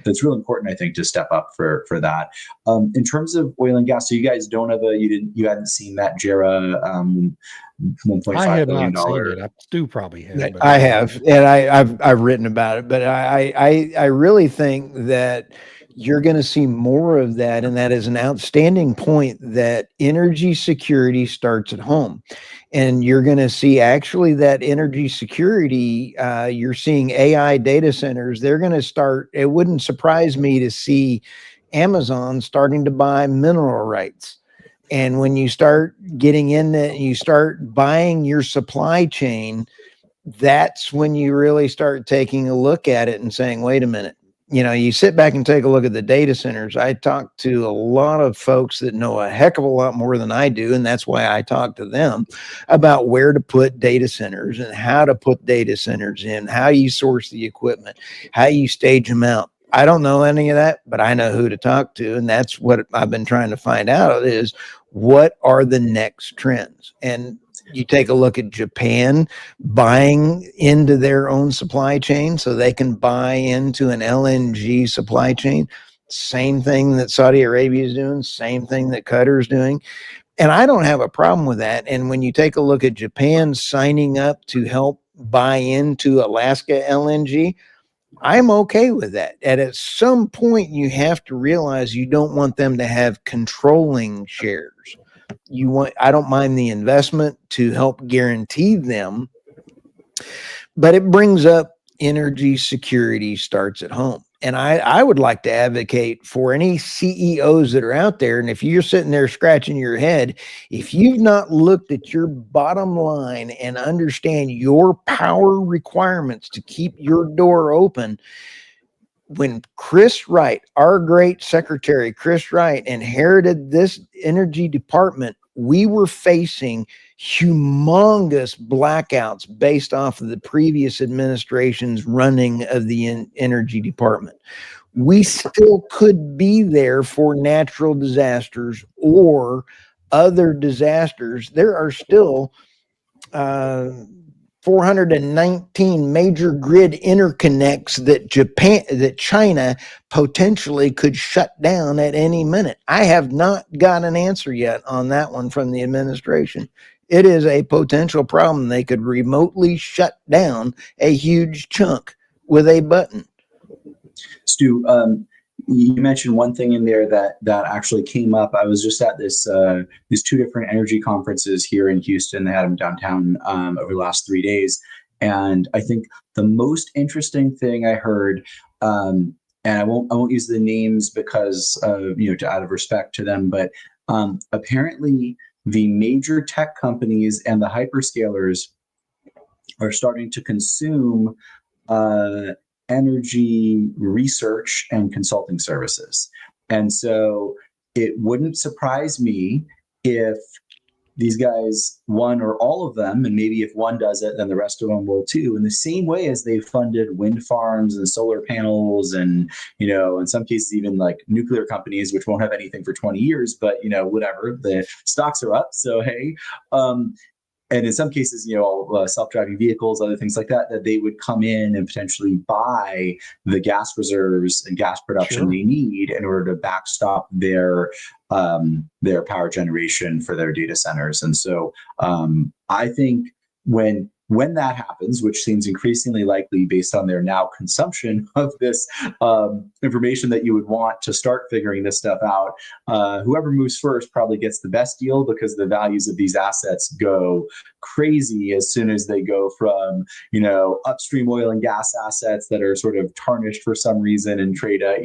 that's really important, I think, to step up for that. In terms of oil and gas, so you guys don't have you hadn't seen that JERA $1.5 billion. Seen it. Stu probably has. I have, and I've written about it, but I really think that you're going to see more of that, and that is an outstanding point that energy security starts at home. And you're going to see actually that energy security, you're seeing AI data centers, they're going to start, it wouldn't surprise me to see Amazon starting to buy mineral rights. And when you start getting in it and you start buying your supply chain, that's when you really start taking a look at it and saying, wait a minute. You sit back and take a look at the data centers. I talk to a lot of folks that know a heck of a lot more than I do, and that's why I talk to them about where to put data centers and how to put data centers in, how you source the equipment, how you stage them out. I don't know any of that, but I know who to talk to, and that's what I've been trying to find out is what are the next trends. And you take a look at Japan buying into their own supply chain so they can buy into an LNG supply chain. Same thing that Saudi Arabia is doing, same thing that Qatar is doing. And I don't have a problem with that. And when you take a look at Japan signing up to help buy into Alaska LNG, I'm okay with that. And at some point, you have to realize you don't want them to have controlling shares. I don't mind the investment to help guarantee them, but it brings up energy security starts at home. And I would like to advocate for any CEOs that are out there. And if you're sitting there scratching your head, if you've not looked at your bottom line and understand your power requirements to keep your door open, when Chris Wright, our great secretary, Chris Wright, inherited this energy department, we were facing humongous blackouts based off of the previous administration's running of the energy department. We still could be there for natural disasters or other disasters. There are still 419 major grid interconnects that China potentially could shut down at any minute. I have not got an answer yet on that one from the administration. It is a potential problem. They could remotely shut down a huge chunk with a button. Stu, you mentioned one thing in there that actually came up. I was just at these 2 different energy conferences here in Houston. They had them downtown over the last 3 days. And I think the most interesting thing I heard, and I won't use the names because out of respect to them, but apparently the major tech companies and the hyperscalers are starting to consume energy research and consulting services. And so it wouldn't surprise me if these guys, one or all of them, and maybe if one does it, then the rest of them will too, in the same way as they funded wind farms and solar panels and, in some cases, even like nuclear companies, which won't have anything for 20 years, but, whatever, the stocks are up. So, hey, and in some cases, self-driving vehicles, other things like that, that they would come in and potentially buy the gas reserves and gas production they need in order to backstop their power generation for their data centers. And so I think when that happens, which seems increasingly likely based on their now consumption of this information that you would want to start figuring this stuff out, whoever moves first probably gets the best deal, because the values of these assets go crazy as soon as they go from, upstream oil and gas assets that are sort of tarnished for some reason and trade at,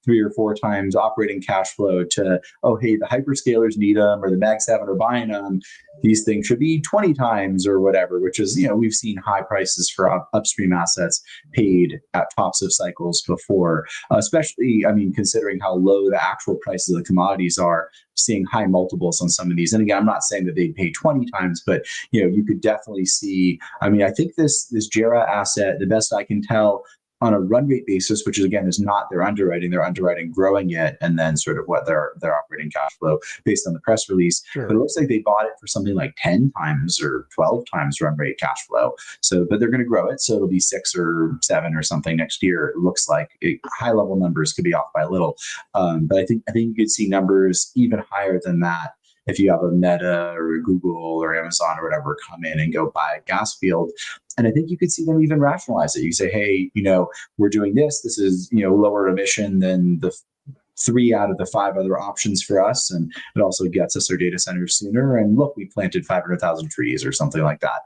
3 or 4 times operating cash flow to, oh, hey, the hyperscalers need them or the Mag 7 are buying them. These things should be 20 times or whatever, which is, we've seen high prices for upstream assets paid at tops of cycles before, especially, considering how low the actual prices of the commodities are, seeing high multiples on some of these. And again, I'm not saying that they'd pay 20 times, but, you could definitely see, I think this JERA asset, the best I can tell, on a run rate basis, which again is not their underwriting, they're underwriting growing it and then sort of what their operating cash flow based on the press release. But it looks like they bought it for something like 10 times or 12 times run rate cash flow. So, but they're going to grow it. So it'll be 6 or 7 or something next year. It looks like high level numbers could be off by a little. But I think you could see numbers even higher than that if you have a Meta or a Google or Amazon or whatever come in and go buy a gas field. And I think you could see them even rationalize it. You say, hey, we're doing this. This is, lower emission than the 3 out of the 5 other options for us. And it also gets us our data centers sooner. And look, we planted 500,000 trees or something like that.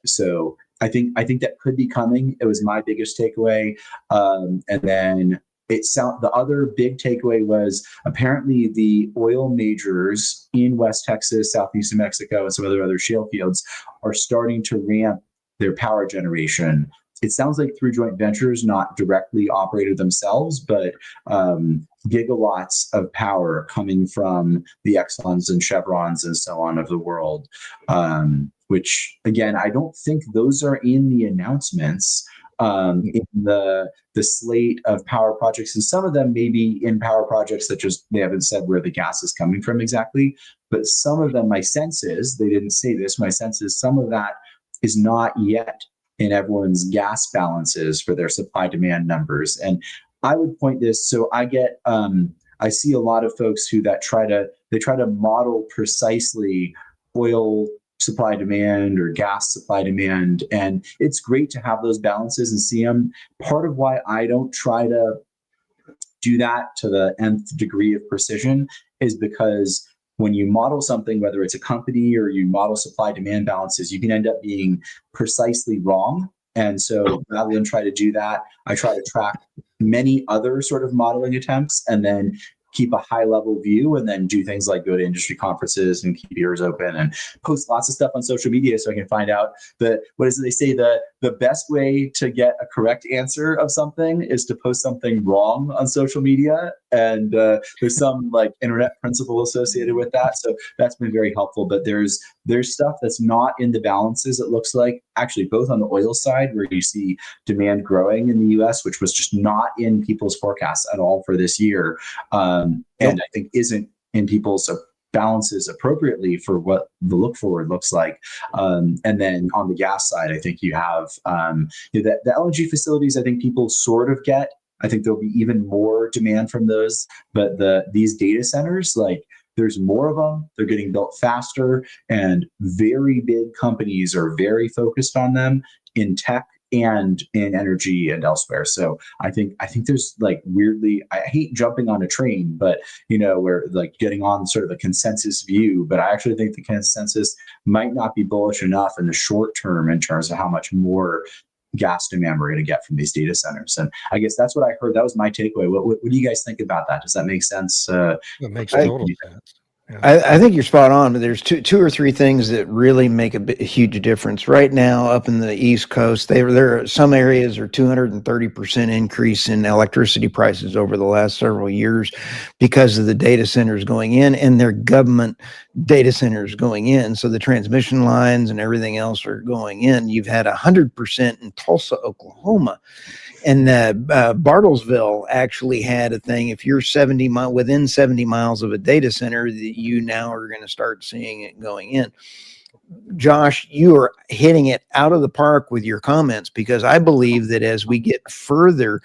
So I think that could be coming. It was my biggest takeaway. And then the other big takeaway was apparently the oil majors in West Texas, Southeast New Mexico, and some other shale fields are starting to ramp their power generation. It sounds like through joint ventures, not directly operated themselves, but gigawatts of power coming from the Exxons and Chevrons and so on of the world, which again, I don't think those are in the announcements. In the slate of power projects, and some of them may be in power projects that just they haven't said where the gas is coming from exactly, but some of them, my sense is, they didn't say this, my sense is some of that is not yet in everyone's gas balances for their supply demand numbers. And I would point this, so I see a lot of folks who try to model precisely oil supply demand or gas supply demand. And it's great to have those balances and see them. Part of why I don't try to do that to the nth degree of precision is because when you model something, whether it's a company or you model supply demand balances, you can end up being precisely wrong. And so rather than try to do that, I try to track many other sort of modeling attempts and then keep a high level view, and then do things like go to industry conferences and keep ears open and post lots of stuff on social media so I can find out what is it they say, the best way to get a correct answer of something is to post something wrong on social media. And there's some like internet principle associated with that. So that's been very helpful. But there's stuff that's not in the balances, it looks like, actually both on the oil side where you see demand growing in the US, which was just not in people's forecasts at all for this year. And I think isn't in people's balances appropriately for what the look forward looks like. And then on the gas side, I think you have the LNG facilities, I think people sort of get. I think there'll be even more demand from those. But these data centers, like, there's more of them. They're getting built faster, and very big companies are very focused on them in tech and in energy and elsewhere. So I think there's like weirdly, I hate jumping on a train, but we're like getting on sort of a consensus view. But I actually think the consensus might not be bullish enough in the short term in terms of how much more gas demand we're going to get from these data centers. And I guess that's what I heard. That was my takeaway. What do you guys think about that? Does that make sense? It makes total sense. Yeah. I think you're spot on. There's two or three things that really make a huge difference. Right now, up in the East Coast, there are some areas are 230% increase in electricity prices over the last several years because of the data centers going in and their government data centers going in. So the transmission lines and everything else are going in. You've had 100% in Tulsa, Oklahoma. And Bartlesville actually had a thing. If you're within 70 miles of a data center, you now are going to start seeing it going in. Josh, you are hitting it out of the park with your comments, because I believe that as we get further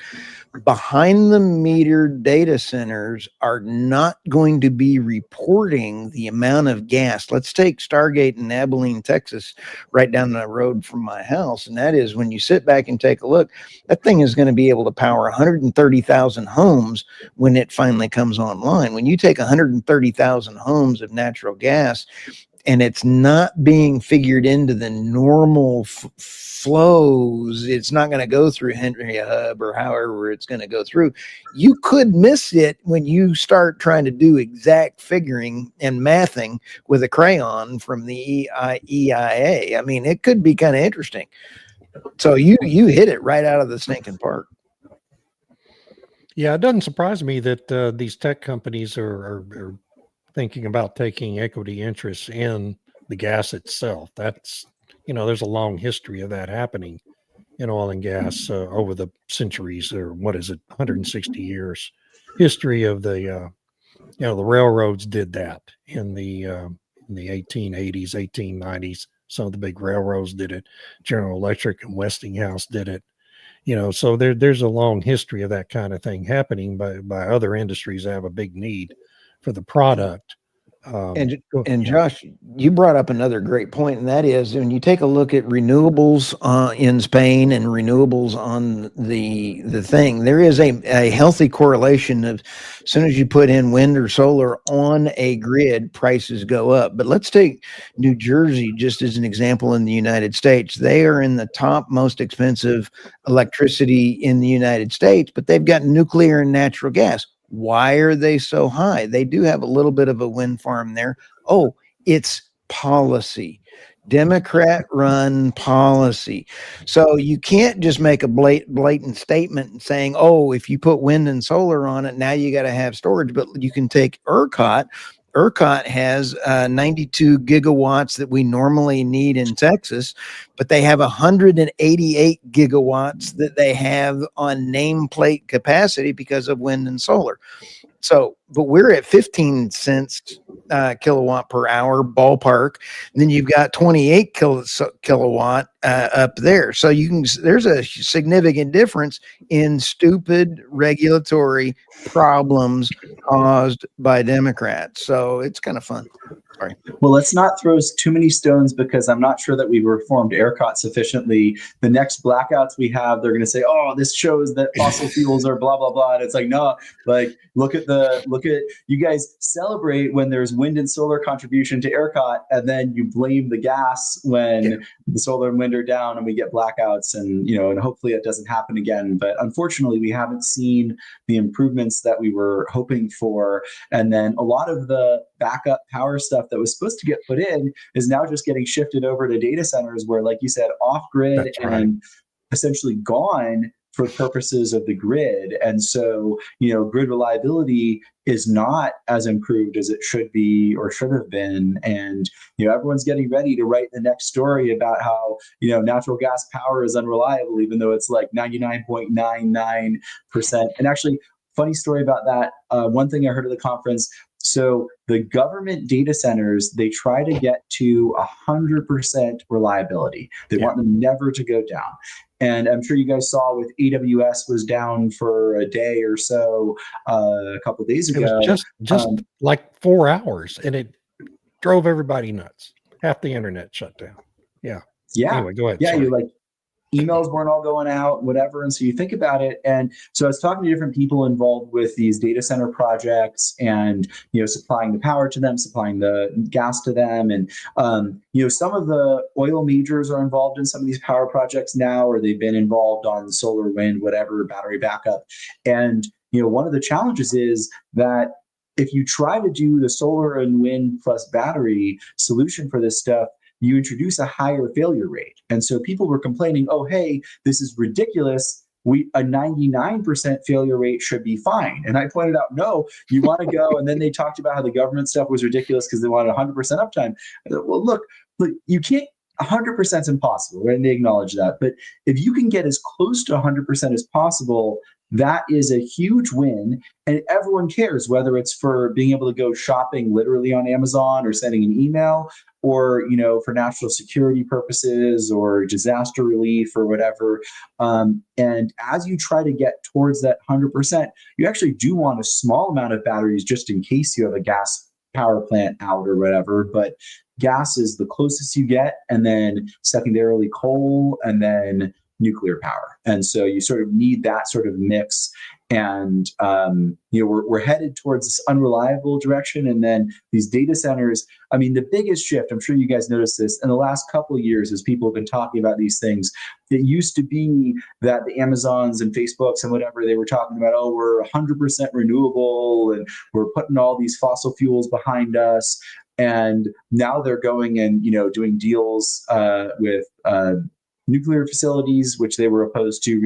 behind the meter, data centers are not going to be reporting the amount of gas. Let's take Stargate in Abilene, Texas, right down the road from my house. And that is, when you sit back and take a look, that thing is going to be able to power 130,000 homes when it finally comes online. When you take 130,000 homes of natural gas, and it's not being figured into the normal flows, it's not going to go through Henry Hub or however it's going to go through. You could miss it when you start trying to do exact figuring and mathing with a crayon from the EIA. I mean, it could be kind of interesting. So you hit it right out of the stinking park. Yeah, it doesn't surprise me that these tech companies are thinking about taking equity interests in the gas itself. That's, there's a long history of that happening in oil and gas over the centuries, or 160 years history of the railroads did that in the 1880s, 1890s. Some of the big railroads did it. General Electric and Westinghouse did it. So there's a long history of that kind of thing happening by other industries that have a big need for the product. And Josh, you brought up another great point, and that is when you take a look at renewables in Spain and renewables on the thing, there is a healthy correlation of, as soon as you put in wind or solar on a grid, prices go up. But let's take New Jersey just as an example in the United States. They are in the top most expensive electricity in the United States, but they've got nuclear and natural gas. Why are they so high? They do have a little bit of a wind farm there. Oh, it's policy, Democrat run policy. So you can't just make a blatant statement saying, oh, if you put wind and solar on it, now you got to have storage. But you can take ERCOT. ERCOT has 92 gigawatts that we normally need in Texas, but they have 188 gigawatts that they have on nameplate capacity because of wind and solar. So, but we're at 15 cents kilowatt per hour ballpark. And then you've got 28 kilowatt up there. So there's a significant difference in stupid regulatory problems caused by Democrats. So it's kind of fun. Sorry. Well, let's not throw too many stones, because I'm not sure that we reformed ERCOT sufficiently. The next blackouts we have, they're going to say, "Oh, this shows that fossil fuels are blah blah blah." And it's like, no, like look at you guys celebrate when there's wind and solar contribution to ERCOT, and then you blame the gas when the solar and wind are down, and we get blackouts, and and hopefully it doesn't happen again. But unfortunately, we haven't seen the improvements that we were hoping for, and then a lot of the backup power stuff that was supposed to get put in is now just getting shifted over to data centers, where, like you said, off grid and essentially gone for purposes of the grid. And so, grid reliability is not as improved as it should be or should have been. And, everyone's getting ready to write the next story about how, natural gas power is unreliable, even though it's like 99.99%. And actually, funny story about that. One thing I heard at the conference, so the government data centers, they try to get to 100% reliability. They want them never to go down. And I'm sure you guys saw with AWS was down for a day or so a couple of days ago. It was just like 4 hours, and it drove everybody nuts. Half the internet shut down. Yeah. Yeah. Anyway, go ahead. Yeah, Sorry. you're like, emails weren't all going out, whatever. And so you think about it. And so I was talking to different people involved with these data center projects and, supplying the power to them, supplying the gas to them. And, some of the oil majors are involved in some of these power projects now, or they've been involved on solar, wind, whatever, battery backup. And, one of the challenges is that if you try to do the solar and wind plus battery solution for this stuff, you introduce a higher failure rate. And so people were complaining, oh, hey, this is ridiculous. A 99% failure rate should be fine. And I pointed out, no, you want to go. And then they talked about how the government stuff was ridiculous because they wanted 100% uptime. I thought, well, look, you can't, 100% is impossible, right? And they acknowledge that. But if you can get as close to 100% as possible, that is a huge win. And everyone cares, whether it's for being able to go shopping literally on Amazon or sending an email, or, for national security purposes or disaster relief or whatever. And as you try to get towards that 100%, you actually do want a small amount of batteries just in case you have a gas power plant out or whatever. But gas is the closest you get, and then secondarily coal, and then nuclear power. And so you sort of need that sort of mix. And, we're headed towards this unreliable direction. And then these data centers, I mean, the biggest shift, I'm sure you guys noticed this in the last couple of years as people have been talking about these things. It used to be that the Amazons and Facebooks and whatever, they were talking about, oh, we're 100% renewable and we're putting all these fossil fuels behind us. And now they're going and, doing deals with nuclear facilities, which they were opposed to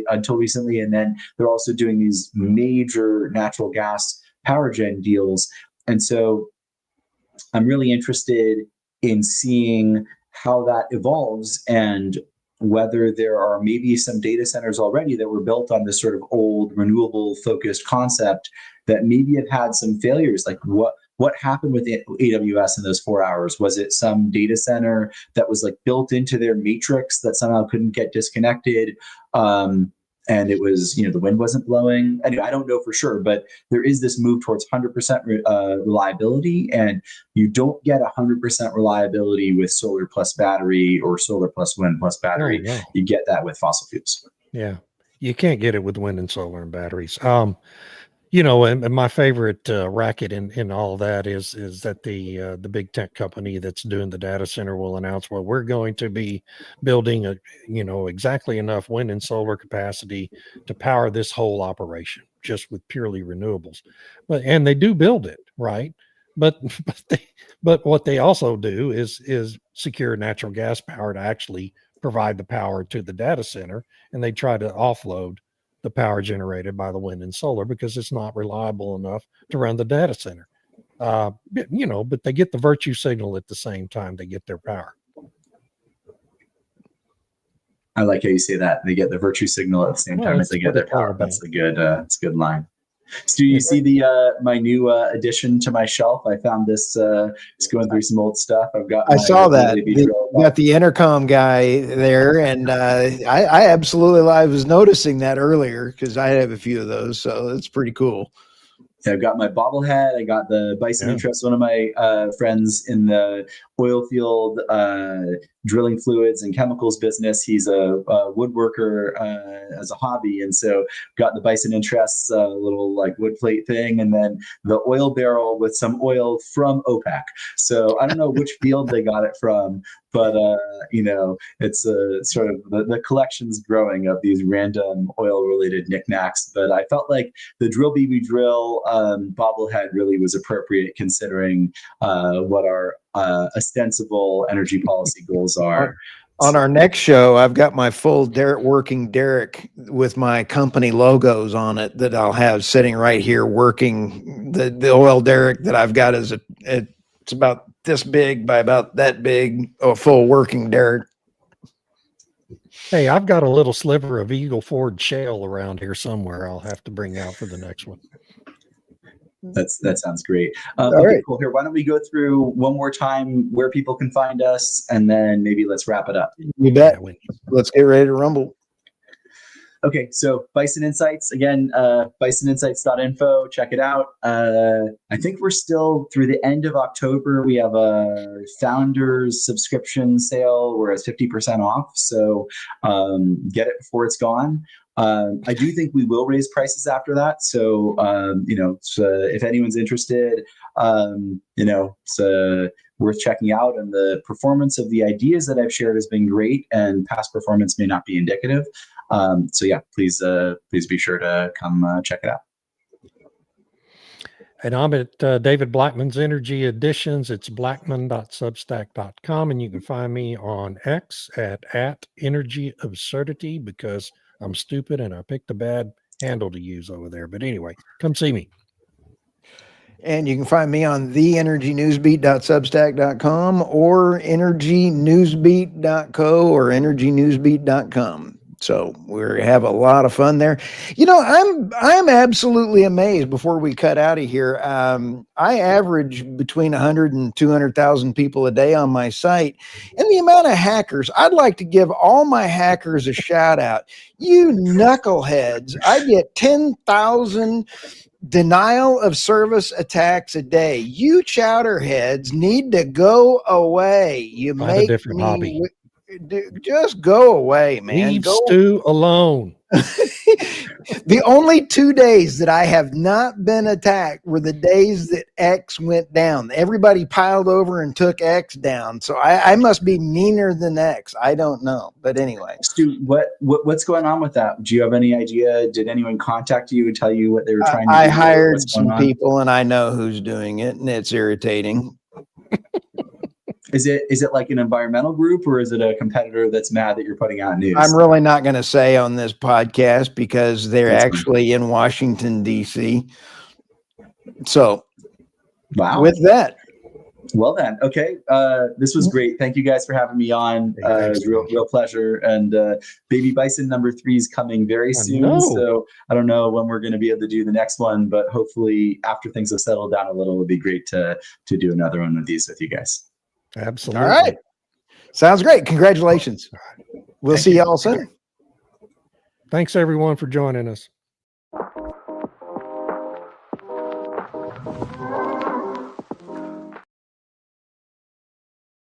until recently. And then they're also doing these major natural gas power gen deals. And so I'm really interested in seeing how that evolves, and whether there are maybe some data centers already that were built on this sort of old renewable focused concept that maybe have had some failures. Like what happened with AWS in those 4 hours? Was it some data center that was like built into their matrix that somehow couldn't get disconnected? And it was, the wind wasn't blowing. Anyway, I don't know for sure, but there is this move towards 100% reliability, and you don't get 100% reliability with solar plus battery or solar plus wind plus battery. You get that with fossil fuels. Yeah, you can't get it with wind and solar and batteries. And my favorite racket in all of that is that the big tech company that's doing the data center will announce, well, we're going to be building exactly enough wind and solar capacity to power this whole operation just with purely renewables. And they do build it, right? But what they also do is secure natural gas power to actually provide the power to the data center, and they try to offload the power generated by the wind and solar because it's not reliable enough to run the data center. But they get the virtue signal at the same time they get their power. I like how you say that. They get the virtue signal at the same time as they get their power. That's a good line. So you see my new addition to my shelf? I found this. It's going through some old stuff. I saw that. You got the intercom guy there, and I absolutely. I was noticing that earlier because I have a few of those, so it's pretty cool. I've got my bobblehead. I got the Bison interest. One of my friends in the oil field, drilling fluids and chemicals business. He's a woodworker as a hobby. And so got the Bison interests, little like wood plate thing, and then the oil barrel with some oil from OPEC. So I don't know which field they got it from, but it's sort of the collection's growing of these random oil related knickknacks. But I felt like the Drill BB Drill bobblehead really was appropriate considering what our ostensible energy policy goals are. On our next show, I've got my full working derrick with my company logos on it that I'll have sitting right here working. The oil derrick that I've got it's about this big by about that big, a full working derrick. Hey, I've got a little sliver of Eagle Ford shale around here somewhere I'll have to bring out for the next one. That sounds great. Okay, right. Cool. Here, why don't we go through one more time where people can find us, and then maybe let's wrap it up. You bet. Let's get ready to rumble. Okay, so Bison Insights, again, bisoninsights.info, check it out. I think we're still through the end of October. We have a founders subscription sale. We're at 50% off, so get it before it's gone. I do think we will raise prices after that. So, if anyone's interested, it's worth checking out. And the performance of the ideas that I've shared has been great, and past performance may not be indicative. So yeah, please be sure to come check it out. And I'm at David Blackman's Energy Editions. It's blackman.substack.com. And you can find me on X at Energy Absurdity, because I'm stupid and I picked a bad handle to use over there. But anyway, come see me. And you can find me on theenergynewsbeat.substack.com or energynewsbeat.co or energynewsbeat.com. So we have a lot of fun there. I'm absolutely amazed. Before we cut out of here, I average between 100 and 200,000 people a day on my site, and the amount of hackers. I'd like to give all my hackers a shout out. You knuckleheads! I get 10,000 denial of service attacks a day. You chowderheads need to go away. You Find a make different me hobby. just go away, man. Leave Stu alone. The only 2 days that I have not been attacked were the days that X went down. Everybody piled over and took X down. So I must be meaner than X. I don't know. But anyway. Stu, what's going on with that? Do you have any idea? Did anyone contact you and tell you what they were trying to do? I hired some people, and I know who's doing it, and it's irritating. Is it like an environmental group, or is it a competitor that's mad that you're putting out news? I'm really not going to say on this podcast because they're That's actually in Washington, D.C. So, wow. With that. Well then, okay. This was great. Thank you guys for having me on. It was real pleasure. And Baby Bison number 3 is coming very soon. So I don't know when we're going to be able to do the next one, but hopefully after things have settled down a little, it'll be great to do another one of these with you guys. Absolutely. All right. Sounds great. Congratulations. We'll see y'all soon. Thanks everyone for joining us.